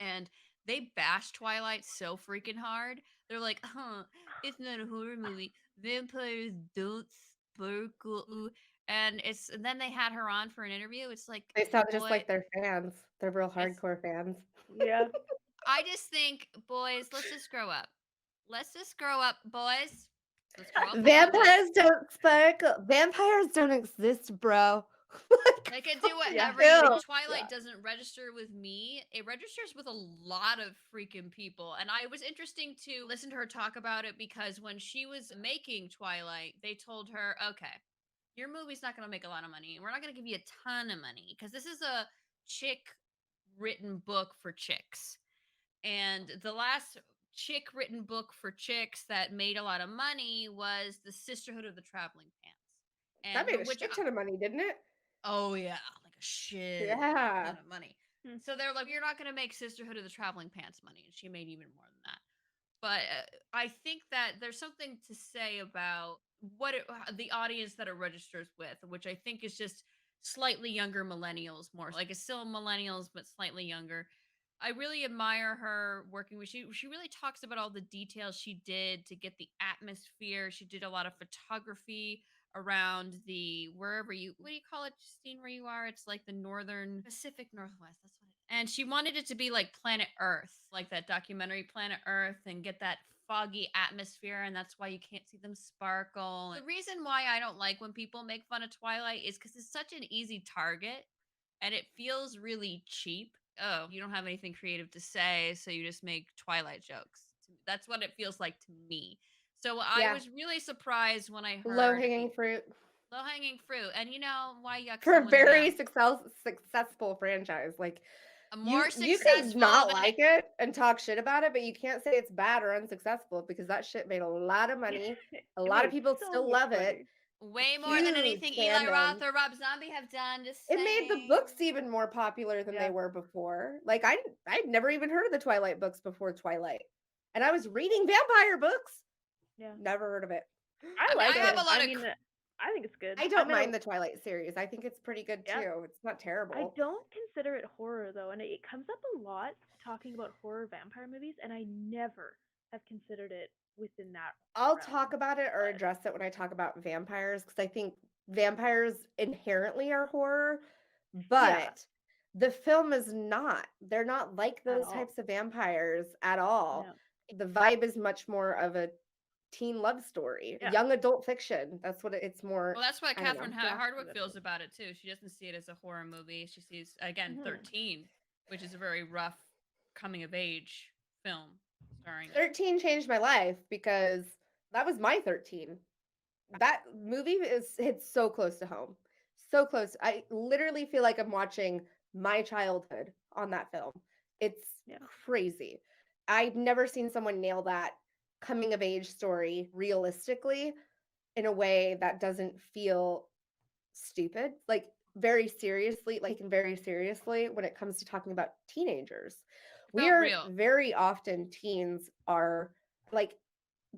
[SPEAKER 2] And they bash Twilight so freaking hard. They're like, it's not a horror movie. Vampires don't sparkle. And then they had her on for an interview. It's like,
[SPEAKER 1] they sound just like their fans. They're real hardcore fans.
[SPEAKER 3] Yeah.
[SPEAKER 2] I just think, boys, let's just grow up. Let's just grow up, boys. Let's grow up.
[SPEAKER 1] Vampires don't sparkle. Vampires don't exist, bro.
[SPEAKER 2] They can do whatever. Twilight doesn't register with me. It registers with a lot of freaking people. And it was interesting to listen to her talk about it because when she was making Twilight, they told her, okay, your movie's not going to make a lot of money. We're not going to give you a ton of money because this is a chick written book for chicks. And the last chick written book for chicks that made a lot of money was The Sisterhood of the Traveling Pants. And
[SPEAKER 1] that made a shit ton of money, didn't it?
[SPEAKER 2] Oh, yeah. Like a shit ton of money. So they're like, you're not going to make Sisterhood of the Traveling Pants money. And she made even more than that. But I think that there's something to say about the audience that it registers with, which I think is just slightly younger millennials more. Like it's still millennials, but slightly younger. I really admire her working with she really talks about all the details she did to get the atmosphere. She did a lot of photography around the wherever you what do you call it, Justine, where you are? It's like the northern Pacific Northwest. That's what it is. And she wanted it to be like Planet Earth, like that documentary Planet Earth, and get that foggy atmosphere, and that's why you can't see them sparkle. The reason why I don't like when people make fun of Twilight is because it's such an easy target and it feels really cheap. Oh, you don't have anything creative to say, so you just make Twilight jokes. That's what it feels like to me. So I was really surprised when I heard
[SPEAKER 1] low-hanging fruit.
[SPEAKER 2] Low-hanging fruit. And you know why yuck
[SPEAKER 1] For a
[SPEAKER 2] someone
[SPEAKER 1] very
[SPEAKER 2] down?
[SPEAKER 1] successful franchise. Like
[SPEAKER 2] A more
[SPEAKER 1] you can
[SPEAKER 2] successful
[SPEAKER 1] not
[SPEAKER 2] than
[SPEAKER 1] like it and talk shit about it, but you can't say it's bad or unsuccessful because that shit made a lot of money. A lot of people still love it.
[SPEAKER 2] Way more than
[SPEAKER 1] Huge
[SPEAKER 2] anything Eli
[SPEAKER 1] fandom.
[SPEAKER 2] Roth or Rob Zombie have done. Just
[SPEAKER 1] It made the
[SPEAKER 2] saying.
[SPEAKER 1] books even more popular than they were before. Like I'd never even heard of the Twilight books before Twilight, and I was reading vampire books.
[SPEAKER 3] Yeah,
[SPEAKER 1] never heard of it.
[SPEAKER 3] I like it.
[SPEAKER 2] Have a lot
[SPEAKER 3] I
[SPEAKER 2] of
[SPEAKER 3] mean, I think it's good.
[SPEAKER 1] I don't mind the Twilight series. I think it's pretty good too. It's not terrible.
[SPEAKER 3] I don't consider it horror though, and it comes up a lot talking about horror vampire movies, and I never have considered it within that.
[SPEAKER 1] I'll talk about it or address it when I talk about vampires because I think vampires inherently are horror, but the film is not. They're not like those types of vampires at all. No. The vibe is much more of a teen love story, young adult fiction. That's what it's more.
[SPEAKER 2] Well, that's what Catherine Hardwicke feels about it too. She doesn't see it as a horror movie. She sees, again, 13, which is a very rough coming of age film.
[SPEAKER 1] 13 changed my life because that was my 13. That movie hits so close to home. So close. I literally feel like I'm watching my childhood on that film. It's crazy. I've never seen someone nail that coming of age story realistically in a way that doesn't feel stupid. Like very seriously when it comes to talking about teenagers. Very often teens are like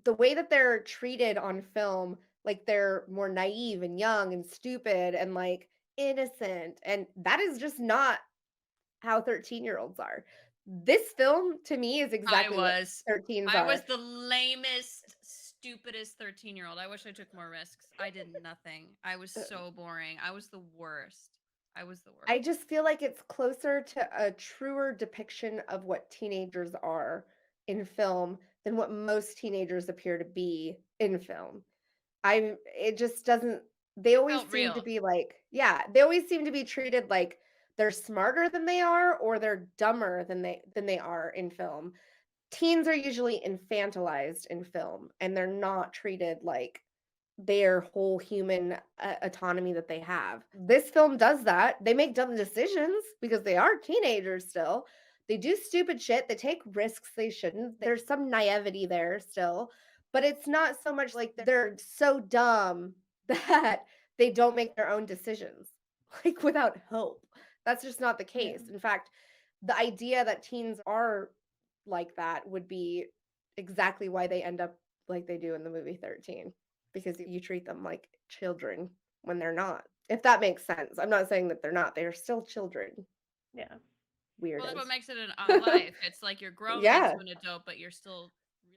[SPEAKER 1] the way that they're treated on film, like they're more naive and young and stupid and like innocent. And that is just not how 13-year-olds are. This film to me is exactly what 13s are.
[SPEAKER 2] I was the lamest, stupidest 13-year-old. I wish I took more risks. I did nothing. I was so boring. I was the worst. I
[SPEAKER 1] just feel like it's closer to a truer depiction of what teenagers are in film than what most teenagers appear to be in film. It just doesn't, they always seem to be like, they always seem to be treated like they're smarter than they are or they're dumber than they are in film. Teens are usually infantilized in film and they're not treated like their whole human autonomy that they have. This film does that. They make dumb decisions because they are teenagers still. They do stupid shit. They take risks they shouldn't. There's some naivety there still, but it's not so much like they're so dumb that they don't make their own decisions, like without hope. That's just not the case. In fact, the idea that teens are like that would be exactly why they end up like they do in the movie 13. Because you treat them like children when they're not. If that makes sense. I'm not saying that they're not. They are still children.
[SPEAKER 3] Yeah.
[SPEAKER 1] Weird.
[SPEAKER 2] Well, that's what makes it an life. It's like you're grown into an adult, but you're still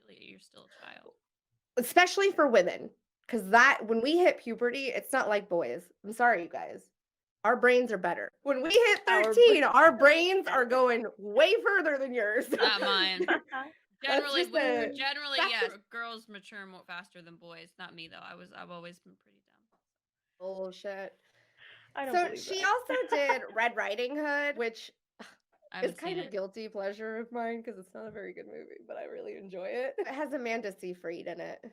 [SPEAKER 2] a child.
[SPEAKER 1] Especially for women. Because that when we hit puberty, it's not like boys. I'm sorry, you guys. Our brains are better. When we hit 13, our brains are going way further than yours.
[SPEAKER 2] Not mine. Generally, yes, girls mature more faster than boys. Not me though. I've always been pretty dumb.
[SPEAKER 1] Bullshit.
[SPEAKER 3] So
[SPEAKER 1] she also did Red Riding Hood, which is kind of guilty pleasure of mine because it's not a very good movie, but I really enjoy it. It has Amanda Seyfried in it,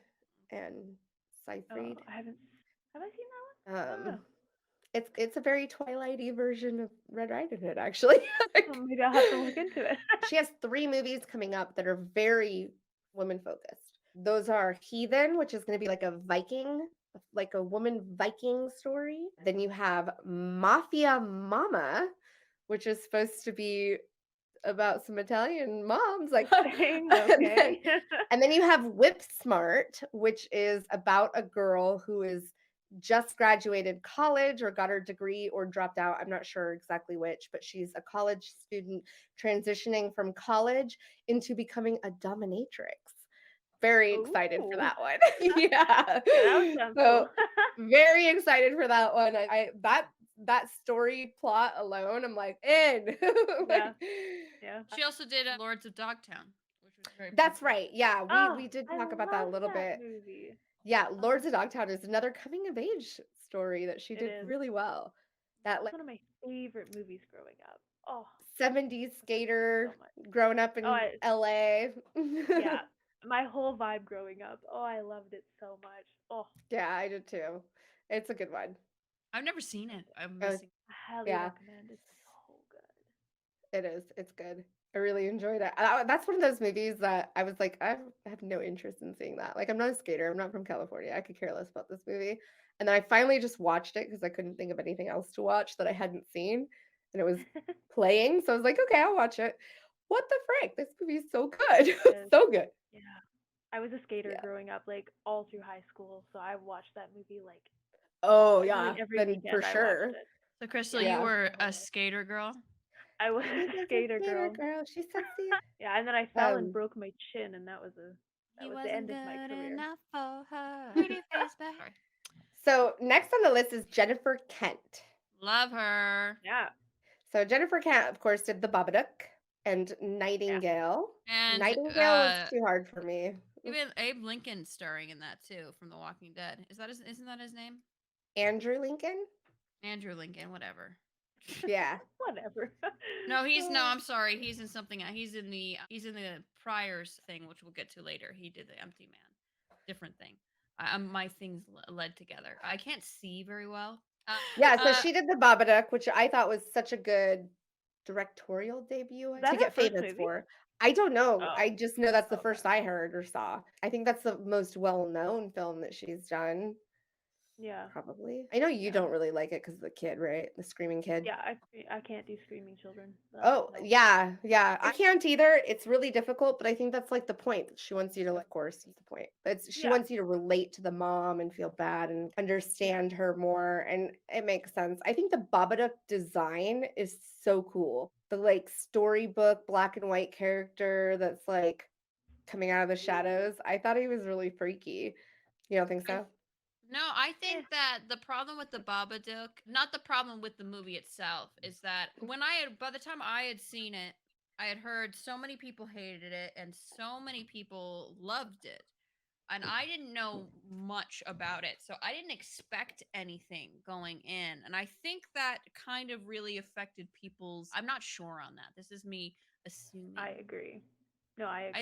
[SPEAKER 1] and Seyfried.
[SPEAKER 3] I haven't. Have I seen that one?
[SPEAKER 1] It's a very Twilight-y version of Red Riding Hood, actually.
[SPEAKER 3] Maybe I'll have to look into it.
[SPEAKER 1] She has 3 movies coming up that are very women-focused. Those are Heathen, which is going to be like a Viking, like a woman Viking story. Then you have Mafia Mamma, which is supposed to be about some Italian moms. Like,
[SPEAKER 3] okay.
[SPEAKER 1] And then you have Whip Smart, which is about a girl who is just graduated college or got her degree or dropped out. I'm not sure exactly which, but she's a college student transitioning from college into becoming a dominatrix. Very excited for that one. Yeah.
[SPEAKER 3] That sounds cool.
[SPEAKER 1] Very excited for that one. That story plot alone, I'm like in.
[SPEAKER 3] Yeah.
[SPEAKER 2] She also did Lords of Dogtown, which was very.
[SPEAKER 1] That's right. Yeah, we did talk about that a little bit.
[SPEAKER 3] Movie.
[SPEAKER 1] Yeah, Lords of Dogtown is another coming of age story that she did really well.
[SPEAKER 3] That's one of my favorite movies growing up. Oh,
[SPEAKER 1] 70s skater growing up in LA.
[SPEAKER 3] Yeah, my whole vibe growing up. Oh, I loved it so much. Oh,
[SPEAKER 1] yeah, I did too. It's a good one.
[SPEAKER 2] I've never seen it. I'm
[SPEAKER 3] missing. I highly recommend it. It's so good.
[SPEAKER 1] It is. It's good. I really enjoyed it. That's one of those movies that I was like, I have no interest in seeing that. Like, I'm not a skater. I'm not from California. I could care less about this movie. And then I finally just watched it because I couldn't think of anything else to watch that I hadn't seen. And it was playing. So I was like, okay, I'll watch it. What the frick? This movie is so good. So good.
[SPEAKER 3] Yeah. I was a skater growing up, like all through high school. So I watched that movie like every weekend.
[SPEAKER 1] For sure.
[SPEAKER 2] So Crystal, you were a skater girl?
[SPEAKER 3] I was a skater girl.
[SPEAKER 1] She's sexy.
[SPEAKER 3] Yeah, and then I fell and broke my chin, and that was the end of my career.
[SPEAKER 2] Enough for her. Pretty face back.
[SPEAKER 1] So next on the list is Jennifer Kent.
[SPEAKER 2] Love her.
[SPEAKER 3] Yeah.
[SPEAKER 1] So Jennifer Kent, of course, did The Babadook and Nightingale.
[SPEAKER 2] And
[SPEAKER 1] Nightingale was too hard for me.
[SPEAKER 2] Even Abe Lincoln starring in that too, from The Walking Dead. Isn't that his name?
[SPEAKER 1] Andrew Lincoln?
[SPEAKER 2] Andrew Lincoln, whatever.
[SPEAKER 1] Yeah.
[SPEAKER 3] Whatever.
[SPEAKER 2] No, I'm sorry. He's in something. He's in the Priors thing, which we'll get to later. He did The Empty Man. Different thing. My things led together. I can't see very well.
[SPEAKER 1] So she did The Babadook, which I thought was such a good directorial debut to get famous for. I don't know.
[SPEAKER 3] Oh.
[SPEAKER 1] I just know that's the first I heard or saw. I think that's the most well-known film that she's done.
[SPEAKER 3] Yeah.
[SPEAKER 1] Probably. I know you don't really like it because of the kid, right? The screaming kid.
[SPEAKER 3] Yeah, I can't do screaming children.
[SPEAKER 1] So, yeah. I can't either. It's really difficult, but I think that's like the point. She wants you to, of course, it's the point. She wants you to relate to the mom and feel bad and understand her more, and it makes sense. I think the Babadook design is so cool. The like storybook black and white character that's like coming out of the shadows. I thought he was really freaky. You don't think so?
[SPEAKER 2] No, I think that the problem with the Babadook, not the problem with the movie itself, is that by the time I had seen it, I had heard so many people hated it and so many people loved it. And I didn't know much about it. So I didn't expect anything going in. And I think that kind of really affected I'm not sure on that. This is me assuming.
[SPEAKER 3] I agree. No, I agree.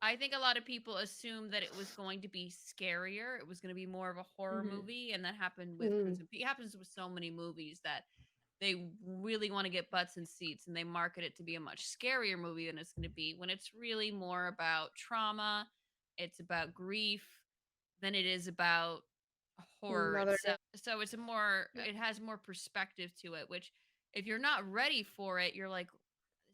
[SPEAKER 2] I think a lot of people assumed that it was going to be scarier. It was going to be more of a horror movie, and that happened with it happens with so many movies that they really want to get butts in seats and they market it to be a much scarier movie than it's going to be, when it's really more about trauma, it's about grief than it is about horror itself. So it's it has more perspective to it, which if you're not ready for it, you're like,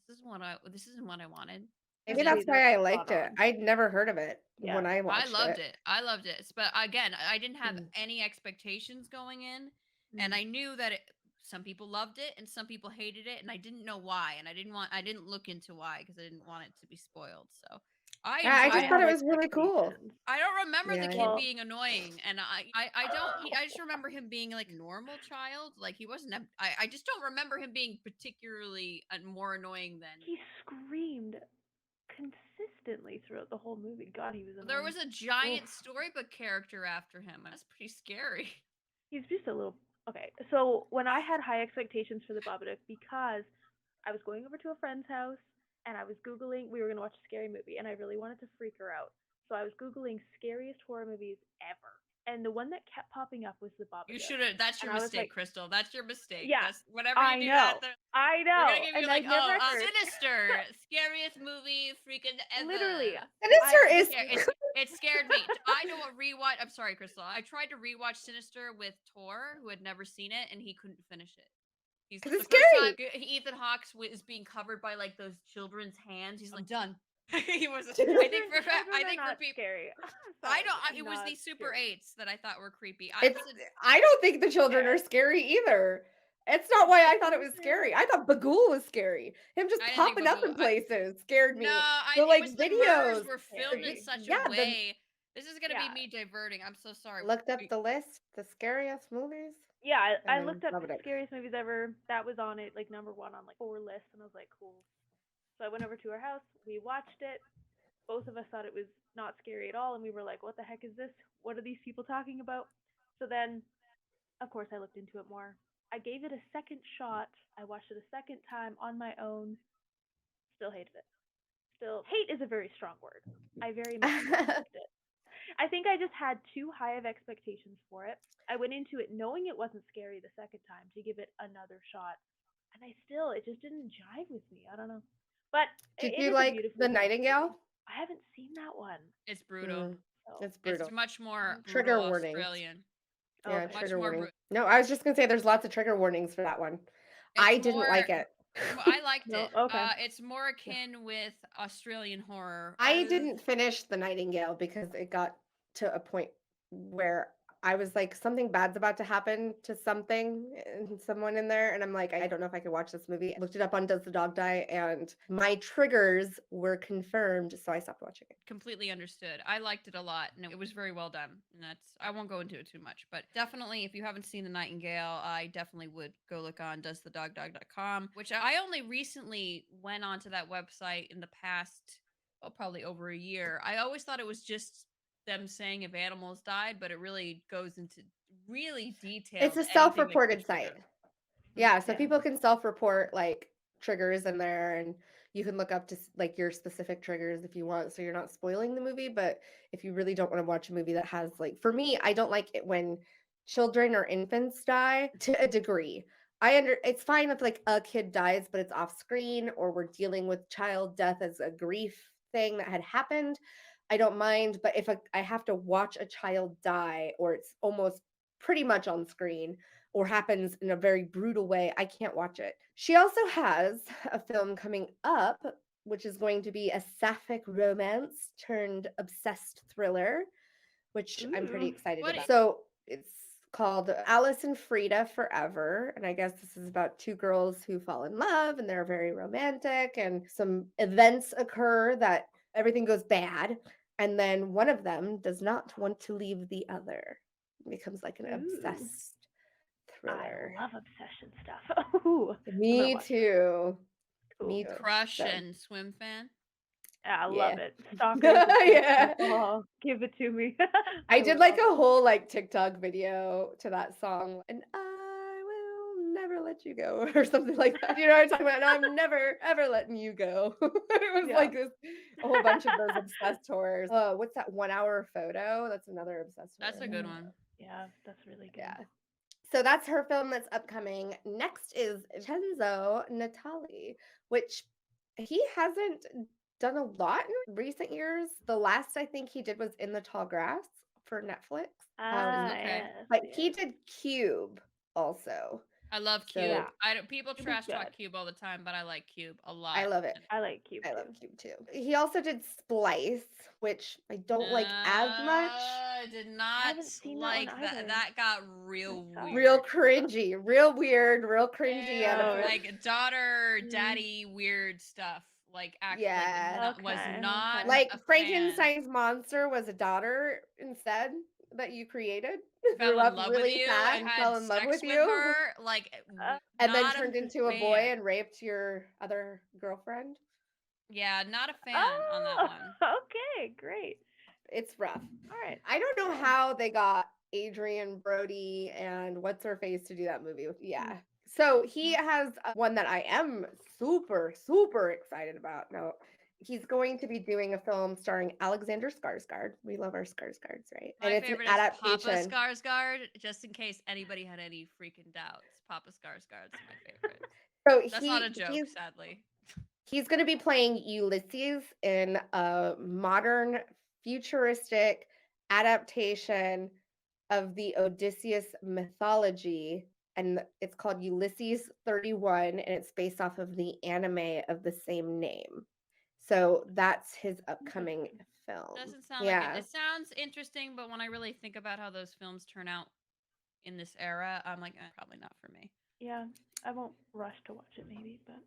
[SPEAKER 2] this isn't what I wanted.
[SPEAKER 1] Maybe that's why I liked it. I'd never heard of it when I watched it.
[SPEAKER 2] I loved it. But again, I didn't have any expectations going in. And I knew that some people loved it and some people hated it. And I didn't know why. And I didn't look into why because I didn't want it to be spoiled. So
[SPEAKER 1] I just thought it was really cool.
[SPEAKER 2] I don't remember the kid being annoying. And I just remember him being like a normal child. Like he wasn't, I just don't remember him being particularly more annoying than.
[SPEAKER 3] He screamed consistently throughout the whole movie. God, he was annoying.
[SPEAKER 2] There was a giant storybook character after him. That's pretty scary.
[SPEAKER 3] He's just a little... Okay, so when I had high expectations for the Babadook, because I was going over to a friend's house and I was Googling, we were going to watch a scary movie and I really wanted to freak her out. So I was Googling scariest horror movies ever. And the one that kept popping up was the Babadook.
[SPEAKER 2] You should have. That's your mistake, Crystal. That's your mistake.
[SPEAKER 3] Yeah.
[SPEAKER 2] Whatever you do.
[SPEAKER 3] I know.
[SPEAKER 2] We're gonna give you Sinister, scariest movie freaking ever.
[SPEAKER 3] Literally.
[SPEAKER 1] Sinister is.
[SPEAKER 2] It scared me. I don't rewatch. I'm sorry, Crystal. I tried to rewatch Sinister with Tor, who had never seen it, and he couldn't finish it.
[SPEAKER 1] It's scary.
[SPEAKER 2] Ethan Hawke is being covered by like those children's hands. He's like, done. He was. I
[SPEAKER 3] Children,
[SPEAKER 2] think for
[SPEAKER 3] children
[SPEAKER 2] I
[SPEAKER 3] are
[SPEAKER 2] think for
[SPEAKER 3] not
[SPEAKER 2] people.
[SPEAKER 3] scary.
[SPEAKER 2] I
[SPEAKER 3] Sorry,
[SPEAKER 2] don't. It was
[SPEAKER 3] not
[SPEAKER 2] the Super
[SPEAKER 3] scary.
[SPEAKER 2] 8s that I thought were creepy.
[SPEAKER 1] I don't think the children
[SPEAKER 3] Fair.
[SPEAKER 1] are scary either. It's not why I thought it was
[SPEAKER 3] Children-
[SPEAKER 1] scary. I thought Bagul was scary. Him just
[SPEAKER 2] I didn't think
[SPEAKER 1] popping up in
[SPEAKER 2] Bagul-
[SPEAKER 1] places scared me.
[SPEAKER 2] No,
[SPEAKER 1] The
[SPEAKER 2] it
[SPEAKER 1] like
[SPEAKER 2] was the murders
[SPEAKER 1] videos.
[SPEAKER 2] were filmed in such
[SPEAKER 1] Yeah,
[SPEAKER 2] a way. This is gonna be
[SPEAKER 3] Yeah.
[SPEAKER 2] me diverting. I'm so sorry.
[SPEAKER 1] Looked up the list, the scariest movies.
[SPEAKER 3] Yeah, I
[SPEAKER 1] And
[SPEAKER 3] looked
[SPEAKER 1] then
[SPEAKER 3] up
[SPEAKER 1] Babadook.
[SPEAKER 3] scariest movies ever. That was on it, like number 1 on like 4 lists, and I was like, cool. So I went over to her house. We watched it. Both of us thought it was not scary at all, and we were like, what the heck is this? What are these people talking about? So then, of course, I looked into it more. I gave it a second shot. I watched it a second time on my own. Still hated it. Still, hate is a very strong word. I very much disliked it. I think I just had too high of expectations for it. I went into it knowing it wasn't scary the second time to give it another shot, and it just didn't jive with me. I don't know. But
[SPEAKER 1] Did
[SPEAKER 3] it
[SPEAKER 1] you
[SPEAKER 3] is a
[SPEAKER 1] like
[SPEAKER 3] beautifully
[SPEAKER 1] The
[SPEAKER 3] done
[SPEAKER 1] Nightingale?
[SPEAKER 3] movie. I haven't seen that one.
[SPEAKER 2] It's brutal.
[SPEAKER 3] So.
[SPEAKER 1] It's brutal.
[SPEAKER 2] It's much more
[SPEAKER 1] Trigger
[SPEAKER 2] brutal
[SPEAKER 1] warnings.
[SPEAKER 2] Australian.
[SPEAKER 1] Yeah,
[SPEAKER 3] Okay.
[SPEAKER 2] Much
[SPEAKER 1] trigger
[SPEAKER 2] more
[SPEAKER 1] warning.
[SPEAKER 2] brutal.
[SPEAKER 1] No, I was just gonna say there's lots of trigger warnings for that one. I didn't like it.
[SPEAKER 2] I liked
[SPEAKER 3] No,
[SPEAKER 2] it.
[SPEAKER 3] okay.
[SPEAKER 2] It's more akin with Australian horror.
[SPEAKER 1] I didn't finish The Nightingale because it got to a point where I was like, something bad's about to happen to someone in there. And I'm like, I don't know if I can watch this movie. I looked it up on Does the Dog Die? And my triggers were confirmed. So I stopped watching it.
[SPEAKER 2] Completely understood. I liked it a lot, and it was very well done. And I won't go into it too much, but definitely, if you haven't seen The Nightingale, I definitely would go look on doesthedogdog.com, which I only recently went onto that website in the past, probably over a year. I always thought it was just them saying if animals died, but it really goes into really detailed.
[SPEAKER 1] It's a self-reported site. Yeah, so people can self-report like triggers in there, and you can look up to like your specific triggers if you want, so you're not spoiling the movie. But if you really don't want to watch a movie that has like, for me, I don't like it when children or infants die to a degree. It's fine if like a kid dies, but it's off screen, or we're dealing with child death as a grief thing that had happened. I don't mind, but if I have to watch a child die, or it's almost pretty much on screen, or happens in a very brutal way, I can't watch it. She also has a film coming up, which is going to be a sapphic romance turned obsessed thriller, which I'm pretty excited about. So it's called Alice and Frida Forever. And I guess this is about two girls who fall in love, and they're very romantic, and some events occur that everything goes bad. And then one of them does not want to leave the other. It becomes like an obsessed thriller.
[SPEAKER 3] I love obsession stuff. Ooh,
[SPEAKER 1] Me too.
[SPEAKER 3] Cool.
[SPEAKER 1] Me too.
[SPEAKER 2] Crush and swim fan.
[SPEAKER 3] I love it. Stalkers.
[SPEAKER 1] Yeah.
[SPEAKER 3] Oh, give it to me.
[SPEAKER 1] I did like a whole like TikTok video to that song, and I will never let you go, or something like that. You know what I'm talking about? No, I'm never ever letting you go. It was like this, a whole bunch of those obsessed horrors. What's that 1 hour photo? That's another obsessed horror.
[SPEAKER 2] That's a good one.
[SPEAKER 3] Yeah, that's really good.
[SPEAKER 1] Yeah. So that's her film that's upcoming. Next is Vincenzo Natali, which he hasn't done a lot in recent years. The last I think he did was In the Tall Grass for Netflix.
[SPEAKER 2] Okay.
[SPEAKER 1] But he did Cube also.
[SPEAKER 2] I love
[SPEAKER 1] So-
[SPEAKER 2] Cube.
[SPEAKER 3] Yeah.
[SPEAKER 2] People
[SPEAKER 3] Cube is
[SPEAKER 2] trash talk
[SPEAKER 3] good.
[SPEAKER 2] Cube all the time, but I like Cube a lot.
[SPEAKER 1] I love it.
[SPEAKER 3] I like Cube.
[SPEAKER 1] I love Cube too. He also did Splice, which I don't like as much.
[SPEAKER 2] I did not
[SPEAKER 3] haven't seen that one
[SPEAKER 2] like that.
[SPEAKER 3] either.
[SPEAKER 2] That got real weird.
[SPEAKER 1] Real cringy, real weird, real cringy.
[SPEAKER 3] Ew.
[SPEAKER 2] Like daughter, daddy, weird stuff. Like actually,
[SPEAKER 1] Yeah.
[SPEAKER 2] was
[SPEAKER 3] Okay.
[SPEAKER 2] not
[SPEAKER 1] Like
[SPEAKER 2] a fan.
[SPEAKER 1] Frankenstein's monster was a daughter instead that you created.
[SPEAKER 2] Fell
[SPEAKER 1] Grew
[SPEAKER 2] in
[SPEAKER 1] up
[SPEAKER 2] love
[SPEAKER 1] really
[SPEAKER 2] with you
[SPEAKER 1] fast,
[SPEAKER 2] and had
[SPEAKER 1] fell in love
[SPEAKER 2] sex
[SPEAKER 1] with you,
[SPEAKER 2] her, like,
[SPEAKER 1] and then
[SPEAKER 2] not
[SPEAKER 1] turned into a boy
[SPEAKER 2] fan.
[SPEAKER 1] and raped your other girlfriend.
[SPEAKER 2] Yeah, not a fan on that one.
[SPEAKER 3] Okay, great.
[SPEAKER 1] It's rough.
[SPEAKER 3] All right.
[SPEAKER 1] I don't know how they got Adrian Brody and what's her face to do that movie. Yeah. So he has one that I am super, super excited about. No, he's going to be doing a film starring Alexander Skarsgard. We love our Skarsgards, right?
[SPEAKER 2] My
[SPEAKER 1] and it's an
[SPEAKER 2] favorite is Papa
[SPEAKER 1] adaptation.
[SPEAKER 2] Skarsgård, just in case anybody had any freaking doubts. Papa Skarsgård's my favorite.
[SPEAKER 1] So
[SPEAKER 2] That's not a joke, sadly.
[SPEAKER 1] He's going to be playing Ulysses in a modern, futuristic adaptation of the Odysseus mythology, and it's called Ulysses 31, and it's based off of the anime of the same name. So that's his upcoming film.
[SPEAKER 2] Doesn't sound like it. It sounds interesting, but when I really think about how those films turn out in this era, I'm like, probably not for me.
[SPEAKER 3] Yeah, I won't rush to watch it, maybe, but.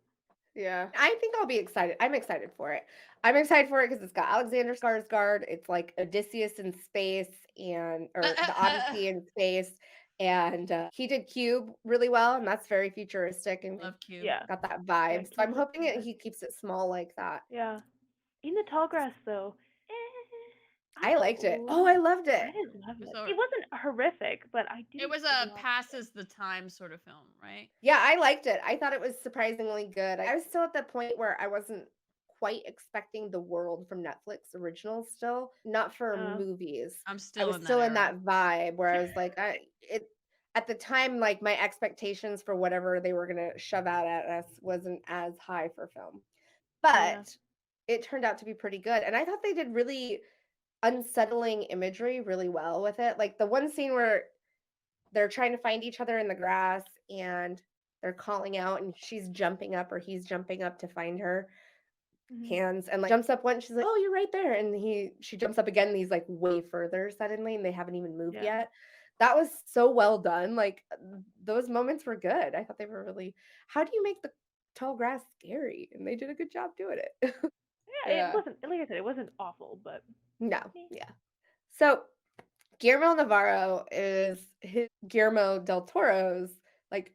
[SPEAKER 1] Yeah, I think I'll be excited. I'm excited for it. I'm excited for it because it's got Alexander Skarsgård. It's like Odysseus in space or the Odyssey in space. And he did Cube really well, and that's very futuristic and
[SPEAKER 2] love Cube.
[SPEAKER 3] Yeah,
[SPEAKER 1] got that vibe.
[SPEAKER 3] Yeah,
[SPEAKER 1] so I'm
[SPEAKER 3] Cube
[SPEAKER 1] hoping
[SPEAKER 3] looks good.
[SPEAKER 1] he keeps it small like that.
[SPEAKER 3] Yeah, in the tall grass though.
[SPEAKER 1] I liked it. Oh, I loved it.
[SPEAKER 3] I didn't love it. It wasn't horrific, but I did.
[SPEAKER 2] It was a passes the time sort of film, right?
[SPEAKER 1] Yeah, I liked it. I thought it was surprisingly good. I was still at the point where I wasn't quite expecting the world from Netflix originals still, not for movies.
[SPEAKER 2] I was still
[SPEAKER 1] in that vibe where I was like, at the time, like my expectations for whatever they were gonna shove out at us wasn't as high for film. But it turned out to be pretty good. And I thought they did really unsettling imagery really well with it. Like the one scene where they're trying to find each other in the grass and they're calling out and she's jumping up or he's jumping up to find her hands and like jumps up once. She's like, oh, you're right there. And she jumps up again and he's like way further suddenly and they haven't even moved yet. That was so well done. Like those moments were good. I thought they were really, how do you make the tall grass scary? And they did a good job doing it.
[SPEAKER 3] It wasn't, like I said, it wasn't awful, but.
[SPEAKER 1] No, yeah. So Guillermo Navarro is Guillermo del Toro's like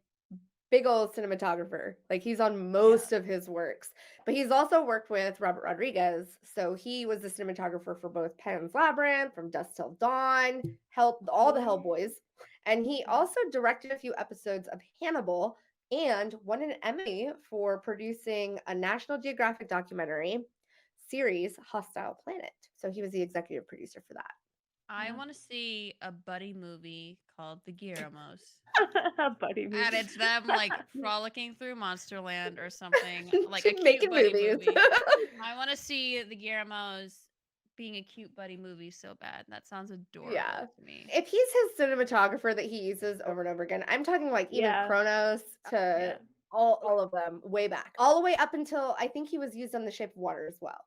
[SPEAKER 1] big old cinematographer. Like he's on most of his works, but he's also worked with Robert Rodriguez. So he was the cinematographer for both Pan's Labyrinth, From Dusk Till Dawn, all the Hellboys. And he also directed a few episodes of Hannibal and won an Emmy for producing a National Geographic documentary series, Hostile Planet. So he was the executive producer for that.
[SPEAKER 2] I want to see a buddy movie called The Guillermos.
[SPEAKER 3] A buddy movie.
[SPEAKER 2] And it's them like frolicking through Monsterland or something. Like a cute
[SPEAKER 1] making
[SPEAKER 2] buddy
[SPEAKER 1] movies.
[SPEAKER 2] movie. I want to see The Guillermos being a cute buddy movie so bad. That sounds adorable to me.
[SPEAKER 1] If he's his cinematographer that he uses over and over again, I'm talking like even Kronos to all of them way back. All the way up until I think he was used on The Shape of Water as well.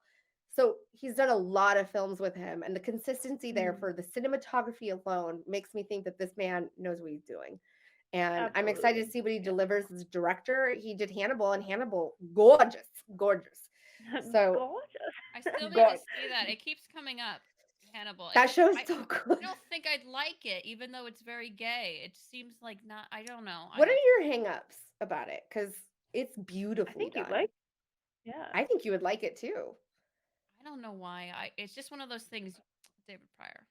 [SPEAKER 1] So he's done a lot of films with him, and the consistency there for the cinematography alone makes me think that this man knows what he's doing. And I'm excited to see what he delivers as a director. He did Hannibal, and Hannibal, gorgeous. So
[SPEAKER 3] gorgeous.
[SPEAKER 2] I still need to see that. It keeps coming up. Hannibal.
[SPEAKER 1] That show's so good.
[SPEAKER 2] I don't think I'd like it, even though it's very gay. It seems like not. I don't know.
[SPEAKER 1] What are your hang-ups about it? Because it's beautifully done. I think you would like it too.
[SPEAKER 2] I don't know why. It's just one of those things. David Pryor.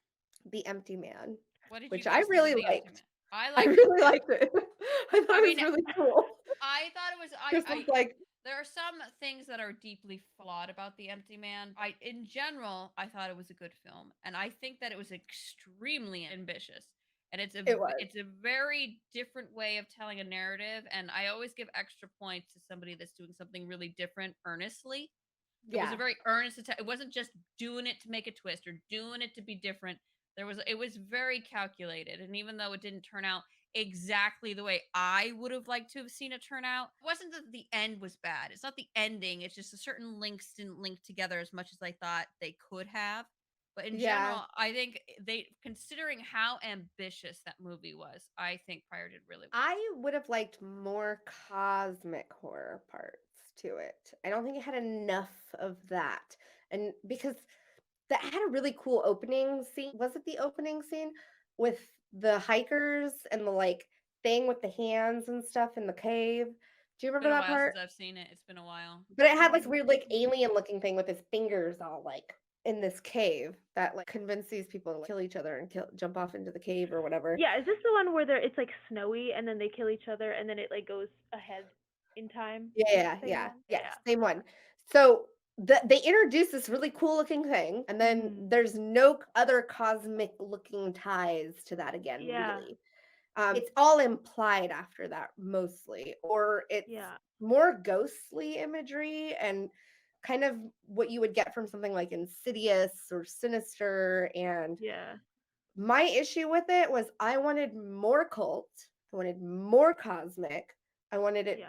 [SPEAKER 1] The Empty Man.
[SPEAKER 2] What did
[SPEAKER 1] which
[SPEAKER 2] you
[SPEAKER 1] I really liked.
[SPEAKER 2] I
[SPEAKER 1] really liked it. I thought it was really cool.
[SPEAKER 2] I thought it was.
[SPEAKER 1] Like
[SPEAKER 2] there are some things that are deeply flawed about The Empty Man. In general, I thought it was a good film, and I think that it was extremely ambitious. And it's a very different way of telling a narrative. And I always give extra points to somebody that's doing something really different earnestly. It was a very earnest attempt. It wasn't just doing it to make a twist or doing it to be different. It was very calculated. And even though it didn't turn out exactly the way I would have liked to have seen it turn out, it wasn't that the end was bad. It's not the ending. It's just certain links didn't link together as much as I thought they could have. But in general, I think considering how ambitious that movie was, I think Pryor did really well.
[SPEAKER 1] I would have liked more cosmic horror parts to it. I don't think it had enough of that. And because that had a really cool opening scene. Was it the opening scene with the hikers and the like thing with the hands and stuff in the cave? Do you remember that part?
[SPEAKER 2] Since I've seen it. It's been a while.
[SPEAKER 1] But it had like weird like alien looking thing with his fingers all like in this cave that like convinced these people to like, kill each other and jump off into the cave or whatever.
[SPEAKER 3] Yeah, is this the one where it's like snowy and then they kill each other and then it like goes ahead in time?
[SPEAKER 1] Yeah, same one. So they introduce this really cool looking thing, and then there's no other cosmic looking ties to that again, really. It's all implied after that mostly, or it's more ghostly imagery and kind of what you would get from something like Insidious or Sinister. And my issue with it was I wanted more cult, I wanted more cosmic, I wanted it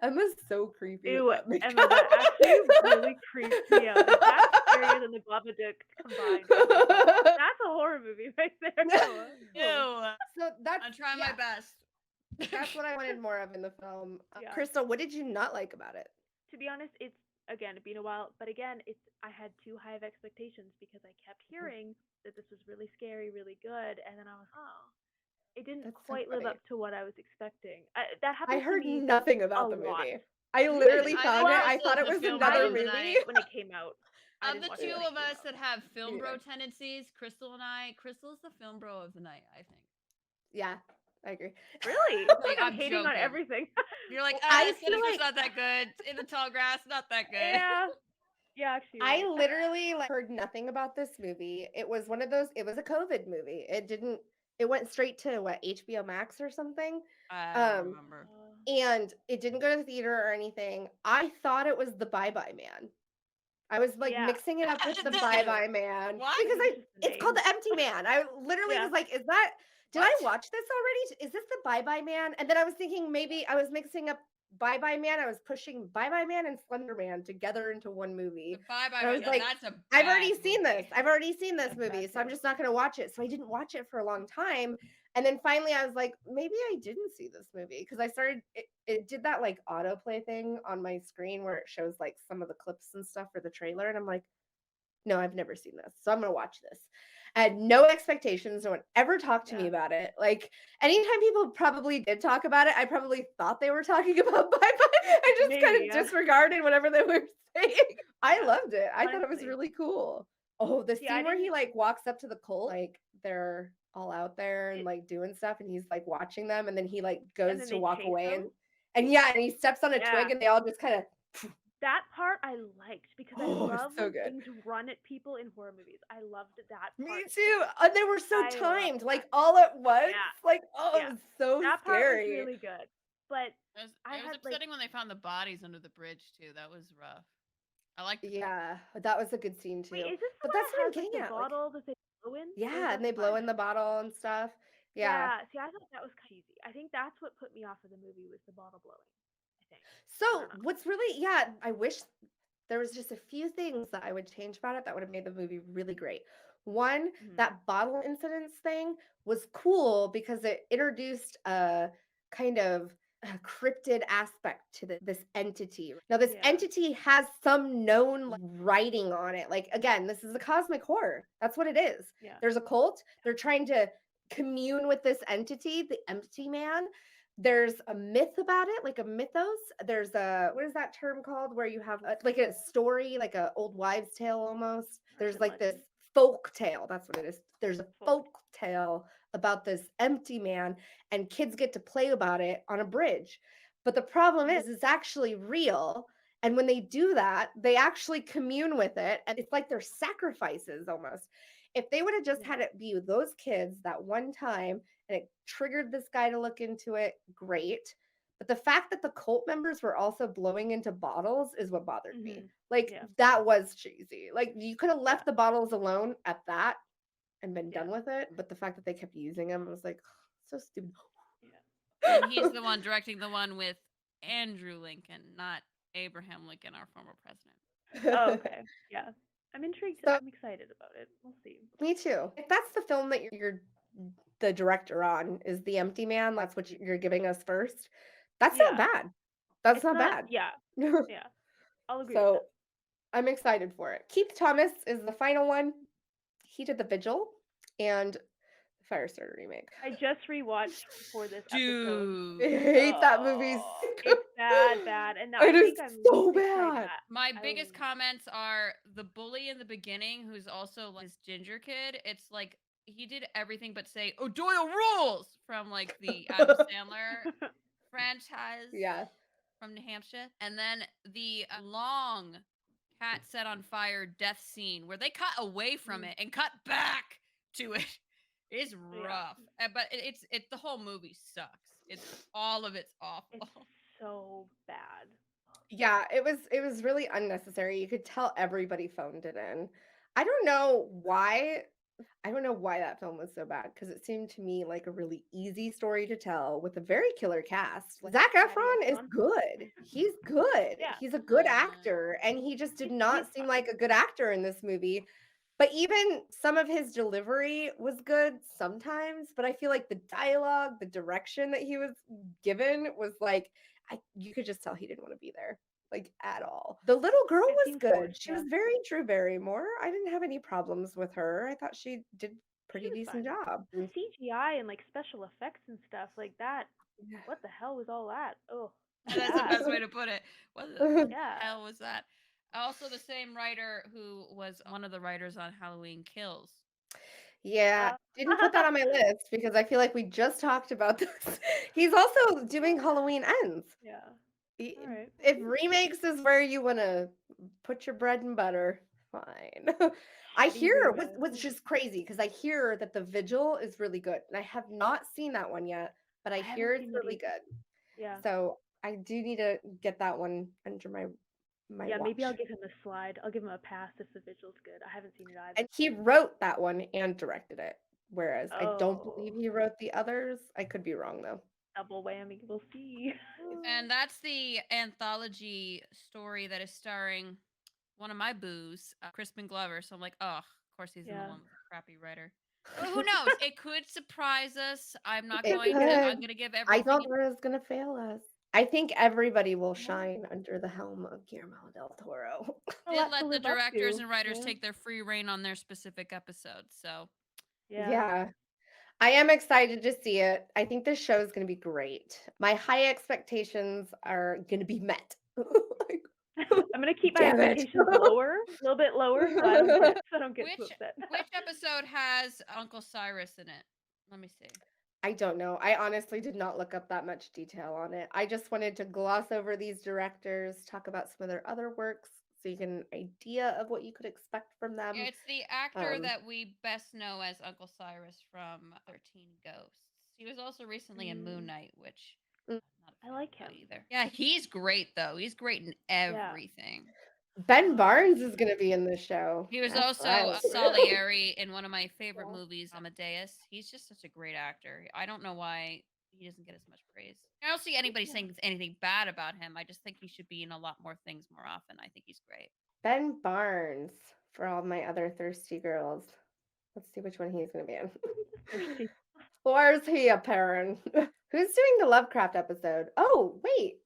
[SPEAKER 1] Emma's so creepy with
[SPEAKER 3] Ew,
[SPEAKER 1] that makeup.
[SPEAKER 3] Emma, that actually really creeps me out. Like, that's scarier than the Babadook combined. Oh my god. That's a horror movie right there, Emma.
[SPEAKER 2] Ew.
[SPEAKER 1] So that's
[SPEAKER 2] I'm trying my best.
[SPEAKER 1] That's what I wanted more of in the film.
[SPEAKER 3] Yeah.
[SPEAKER 1] Crystal, what did you not like about it?
[SPEAKER 3] To be honest, it's again been a while, but again, I had too high of expectations because I kept hearing that this was really scary, really good, and then I was, oh, it didn't
[SPEAKER 1] That's so
[SPEAKER 3] quite live
[SPEAKER 1] funny.
[SPEAKER 3] up to what I was expecting. That
[SPEAKER 1] I
[SPEAKER 3] happened to
[SPEAKER 1] heard
[SPEAKER 3] me
[SPEAKER 1] nothing
[SPEAKER 3] a
[SPEAKER 1] about the
[SPEAKER 3] lot.
[SPEAKER 1] movie. I literally
[SPEAKER 2] I
[SPEAKER 1] found
[SPEAKER 2] think
[SPEAKER 1] it. I
[SPEAKER 2] Crystal
[SPEAKER 1] thought
[SPEAKER 2] is
[SPEAKER 1] it
[SPEAKER 2] the
[SPEAKER 1] was
[SPEAKER 2] film
[SPEAKER 3] I
[SPEAKER 1] another
[SPEAKER 2] bro of the
[SPEAKER 3] didn't
[SPEAKER 1] movie.
[SPEAKER 3] see it when it came out. I
[SPEAKER 2] Of
[SPEAKER 3] didn't
[SPEAKER 2] the
[SPEAKER 3] watch it
[SPEAKER 2] two
[SPEAKER 3] when it
[SPEAKER 2] of
[SPEAKER 3] came
[SPEAKER 2] us
[SPEAKER 3] out.
[SPEAKER 2] that have film bro
[SPEAKER 1] Yeah.
[SPEAKER 2] tendencies, Crystal and I, Crystal is the film bro of the night, I think.
[SPEAKER 1] Yeah, I agree.
[SPEAKER 3] Really? I feel like I'm
[SPEAKER 2] I'm
[SPEAKER 3] hating on
[SPEAKER 2] joking.
[SPEAKER 3] everything.
[SPEAKER 2] You're like,
[SPEAKER 1] I feel
[SPEAKER 2] Sinister's
[SPEAKER 1] like
[SPEAKER 2] not that good. In the Tall Grass, not that good.
[SPEAKER 3] Yeah, actually,
[SPEAKER 1] I
[SPEAKER 3] right.
[SPEAKER 1] literally heard nothing about this movie. It was one of those. It was a COVID movie. It didn't. It went straight to what, HBO Max or something.
[SPEAKER 2] I don't remember.
[SPEAKER 1] And it didn't go to the theater or anything. I thought it was the Bye Bye Man. I was like
[SPEAKER 3] Yeah.
[SPEAKER 1] mixing it up with the
[SPEAKER 2] Me
[SPEAKER 1] Bye
[SPEAKER 2] too.
[SPEAKER 1] Bye Man
[SPEAKER 2] What?
[SPEAKER 1] because
[SPEAKER 3] It's just the
[SPEAKER 1] it's called
[SPEAKER 3] name.
[SPEAKER 1] the Empty Man. I literally
[SPEAKER 3] Yeah.
[SPEAKER 1] was like, is that? Did I
[SPEAKER 2] What?
[SPEAKER 1] watch this already? Is this the Bye Bye Man? And then I was thinking maybe I was mixing up Bye Bye Man. I was pushing Bye Bye Man and Slender Man together into one movie.
[SPEAKER 2] Bye Bye
[SPEAKER 1] And I was
[SPEAKER 2] Man.
[SPEAKER 1] like,
[SPEAKER 2] That's a
[SPEAKER 1] I've
[SPEAKER 2] bad
[SPEAKER 1] already seen
[SPEAKER 2] movie.
[SPEAKER 1] this. I've already seen this
[SPEAKER 3] That's
[SPEAKER 1] movie,
[SPEAKER 3] bad
[SPEAKER 1] so I'm
[SPEAKER 3] too.
[SPEAKER 1] just not going to watch it. So I didn't watch it for a long time. And then finally I was like, maybe I didn't see this movie because I started, it did that like autoplay thing on my screen where it shows like some of the clips and stuff for the trailer. And I'm like, no, I've never seen this. So I'm going to watch this. I had no expectations. No one ever talked to me about it. Like anytime people probably did talk about it, I probably thought they were talking about Bye Bye. I just kind of disregarded whatever they were saying. I loved it. I thought it was
[SPEAKER 3] Honestly.
[SPEAKER 1] really cool. Oh, the
[SPEAKER 3] See, I
[SPEAKER 1] scene where he
[SPEAKER 3] didn't-
[SPEAKER 1] like walks up to the cult, like they're all out there and like doing stuff and he's like watching them and then he like goes
[SPEAKER 3] then
[SPEAKER 1] to
[SPEAKER 3] they
[SPEAKER 1] walk
[SPEAKER 3] chase
[SPEAKER 1] away
[SPEAKER 3] them?
[SPEAKER 1] and yeah, and he steps on a
[SPEAKER 3] Yeah.
[SPEAKER 1] twig and they all just kind of
[SPEAKER 3] That part I liked because I
[SPEAKER 1] Oh, it's
[SPEAKER 3] love
[SPEAKER 1] so
[SPEAKER 3] when
[SPEAKER 1] good.
[SPEAKER 3] things run at people in horror movies. I loved that part.
[SPEAKER 1] Me too. And they were so
[SPEAKER 3] I loved
[SPEAKER 1] timed,
[SPEAKER 3] that.
[SPEAKER 1] like all at once.
[SPEAKER 3] Yeah.
[SPEAKER 1] Like, oh,
[SPEAKER 3] Yeah.
[SPEAKER 1] it was so
[SPEAKER 3] That part was
[SPEAKER 1] scary.
[SPEAKER 3] really good. But
[SPEAKER 2] It was
[SPEAKER 3] I had, like-
[SPEAKER 2] upsetting when they found the bodies under the bridge too. That was rough. I liked it.
[SPEAKER 1] Yeah, that was a good scene too.
[SPEAKER 3] wait, is this the
[SPEAKER 1] But
[SPEAKER 3] one
[SPEAKER 1] that's
[SPEAKER 3] that
[SPEAKER 1] what I'm
[SPEAKER 3] has like
[SPEAKER 1] getting
[SPEAKER 3] the
[SPEAKER 1] at. Like,
[SPEAKER 3] bottle that they blow in? Or is
[SPEAKER 1] yeah,
[SPEAKER 3] that
[SPEAKER 1] and they
[SPEAKER 3] the
[SPEAKER 1] blow
[SPEAKER 3] fun?
[SPEAKER 1] in the bottle and stuff. Yeah.
[SPEAKER 3] See, I thought that was cheesy. I think that's what put me off of the movie was the bottle blowing. I think.
[SPEAKER 1] So
[SPEAKER 3] don't know.
[SPEAKER 1] what's really, yeah, I wish there was just a few things that I would change about it that would have made the movie really great. One, that bottle incidents thing was cool because it introduced a kind of a cryptid aspect to this entity. Now, this entity has some known writing on it. Like, again, this is a cosmic horror. That's what it is.
[SPEAKER 3] Yeah.
[SPEAKER 1] There's a cult. They're trying to commune with this entity, the empty man. There's a myth about it, like a mythos. There's a, what is that term called? Where you have like a story, like a old wives' tale almost. There's
[SPEAKER 3] Urban
[SPEAKER 1] like this
[SPEAKER 3] legend.
[SPEAKER 1] folk tale. That's what it is. There's a folk tale about this empty man, and kids get to play about it on a bridge. But the problem is, it's actually real. And when they do that, they actually commune with it. And it's like they're sacrifices almost. If they would have just had it be those kids that one time and it triggered this guy to look into it, great. But the fact that the cult members were also blowing into bottles is what bothered me. Like, that was cheesy. Like, you could have left the bottles alone at that and been done with it. But the fact that they kept using them, I was like, so stupid.
[SPEAKER 2] And he's the one directing the one with Andrew Lincoln, not Abraham Lincoln, our former president.
[SPEAKER 3] Oh, okay. Yeah. I'm intrigued.
[SPEAKER 1] So-
[SPEAKER 3] I'm excited about it. We'll see.
[SPEAKER 1] Me too. If that's the film that you're the director on, is The Empty Man, that's what you're giving us first, that's not bad. That's not bad.
[SPEAKER 3] Yeah. Yeah. I'll agree with
[SPEAKER 1] So
[SPEAKER 3] that.
[SPEAKER 1] I'm excited for it. Keith Thomas is the final one. He did The Vigil and the Firestarter remake.
[SPEAKER 3] I just rewatched for this episode.
[SPEAKER 1] I hate that movie.
[SPEAKER 3] It's bad. And now
[SPEAKER 1] It
[SPEAKER 3] I
[SPEAKER 1] is
[SPEAKER 3] think I'm
[SPEAKER 1] so
[SPEAKER 3] gonna try
[SPEAKER 1] bad.
[SPEAKER 3] that.
[SPEAKER 2] My biggest comments are the bully in the beginning, who's also like this ginger kid. It's like he did everything but say O'Doyle rules from like the Adam Sandler franchise from New Hampshire. And then the long cat set on fire death scene where they cut away from it and cut back to it is rough. But it's the whole movie sucks. It's all of it's awful.
[SPEAKER 3] It's so bad.
[SPEAKER 1] Yeah, it was really unnecessary. You could tell everybody phoned it in. I don't know why I don't know why that film was so bad because it seemed to me like a really easy story to tell with a very killer cast. Zac Efron is good. He's good.
[SPEAKER 3] Yeah.
[SPEAKER 1] He's a good actor, and he just did not seem like a good actor in this movie. But even some of his delivery was good sometimes, but I feel like the dialogue, the direction that he was given was like, you could just tell he didn't want to be there, like at all. The little girl was good.
[SPEAKER 3] Forced,
[SPEAKER 1] She was very Drew Barrymore. I didn't have any problems with her. I thought she did pretty decent job.
[SPEAKER 3] The CGI and like special effects and stuff like that. What the hell was all that? Oh,
[SPEAKER 2] that's the best way to put it. What the hell was that? Also, the same writer who was one of the writers on Halloween Kills.
[SPEAKER 1] Yeah, didn't put that on my list because I feel like we just talked about this. He's also doing Halloween Ends.
[SPEAKER 3] Yeah.
[SPEAKER 1] All
[SPEAKER 3] right.
[SPEAKER 1] If remakes is where you want to put your bread and butter, fine. I hear what's just crazy because I hear that The Vigil is really good, and I have not seen that one yet, but I hear it's really good.
[SPEAKER 3] Yeah.
[SPEAKER 1] So I do need to get that one under my
[SPEAKER 3] yeah,
[SPEAKER 1] watch.
[SPEAKER 3] maybe I'll give him a slide. I'll give him a pass if The Vigil's good. I haven't seen it either.
[SPEAKER 1] And he wrote that one and directed it, whereas I don't believe he wrote the others. I could be wrong though.
[SPEAKER 3] Double whammy. We'll see.
[SPEAKER 2] And that's the anthology story that is starring one of my boos, Crispin Glover. So I'm like, oh, of course he's in the one with the crappy writer. Well, who knows? It could surprise us. I'm not going to. I'm going to give everything.
[SPEAKER 1] I thought it was going to fail us. I think everybody will shine under the helm of Guillermo Del Toro.
[SPEAKER 2] Let the directors and writers take their free reign on their specific episodes. So,
[SPEAKER 1] yeah. I am excited to see it. I think this show is going to be great. My high expectations are going to be met.
[SPEAKER 3] I'm going to keep my expectations lower, a little bit lower, so I don't get too upset.
[SPEAKER 2] Which episode has Uncle Cyrus in it? Let me see.
[SPEAKER 1] I don't know. I honestly did not look up that much detail on it. I just wanted to gloss over these directors, talk about some of their other works, so you get an idea of what you could expect from them.
[SPEAKER 2] Yeah, it's the actor that we best know as Uncle Cyrus from 13 Ghosts. He was also recently in Moon Knight, which
[SPEAKER 3] I like him
[SPEAKER 2] either. Yeah, he's great though. He's great in everything.
[SPEAKER 1] Ben Barnes is going to be in this show.
[SPEAKER 2] He was also Salieri in one of my favorite movies, Amadeus. He's just such a great actor. I don't know why he doesn't get as much praise. I don't see anybody saying anything bad about him. I just think he should be in a lot more things more often. I think he's great.
[SPEAKER 1] Ben Barnes, for all my other thirsty girls. Let's see which one he's going to be in. Where's he appearing? Who's doing the Lovecraft episode? Oh, wait.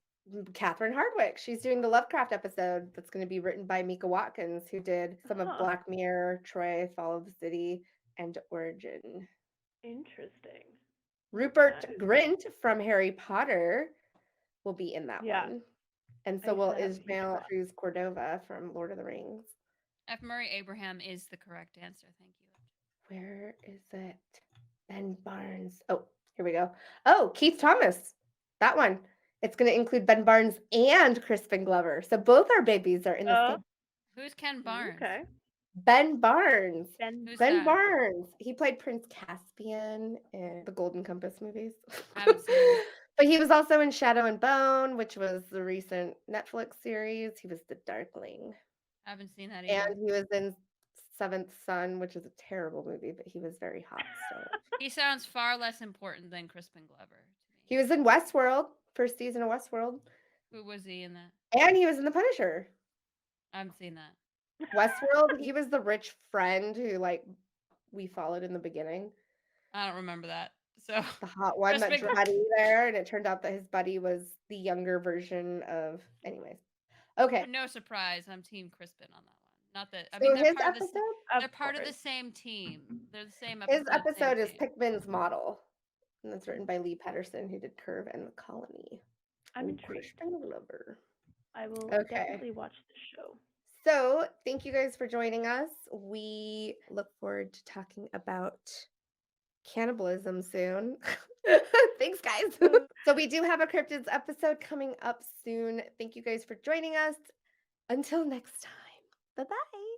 [SPEAKER 1] Catherine Hardwicke. She's doing the Lovecraft episode that's going to be written by Mika Watkins, who did some of Black Mirror, Troy, Fall of the City, and Origin.
[SPEAKER 3] Interesting.
[SPEAKER 1] Rupert Grint from Harry Potter will be in that one. And so will Ismael Cruz Cordova from Lord of the Rings.
[SPEAKER 2] F. Murray Abraham is the correct answer. Thank you.
[SPEAKER 1] Where is it? Ben Barnes. Oh, here we go. Oh, Keith Thomas. That one. It's going to include Ben Barnes and Crispin Glover. So both our babies are in the same.
[SPEAKER 2] Who's Ken Barnes?
[SPEAKER 3] Okay.
[SPEAKER 1] Ben Barnes.
[SPEAKER 3] Ben
[SPEAKER 1] Barnes. He played Prince Caspian in the Golden Compass movies.
[SPEAKER 2] I haven't seen it.
[SPEAKER 1] But he was also in Shadow and Bone, which was the recent Netflix series. He was the Darkling.
[SPEAKER 2] I haven't seen that either.
[SPEAKER 1] And he was in Seventh Son, which is a terrible movie, but he was very hot. So
[SPEAKER 2] he sounds far less important than Crispin Glover.
[SPEAKER 1] He was in Westworld, first season of Westworld.
[SPEAKER 2] Who was he in that?
[SPEAKER 1] And he was in The Punisher.
[SPEAKER 2] I haven't seen that.
[SPEAKER 1] Westworld, he was the rich friend who we followed in the beginning.
[SPEAKER 2] I don't remember that. So
[SPEAKER 1] the hot one that Buddy there, and it turned out that his buddy was the younger version of. Anyways, okay.
[SPEAKER 2] No surprise, I'm Team Crispin on that one. Not that I
[SPEAKER 1] so
[SPEAKER 2] mean
[SPEAKER 1] his episode.
[SPEAKER 2] They're part of the same team. They're the same episode.
[SPEAKER 1] His episode is Pickman's Model, and it's written by Lee Pedersen, who did Curve and The Colony.
[SPEAKER 3] I'm intrigued. I will definitely watch the show.
[SPEAKER 1] So, thank you guys for joining us. We look forward to talking about cannibalism soon. Thanks, guys. So, we do have a Cryptids episode coming up soon. Thank you guys for joining us. Until next time. Bye-bye.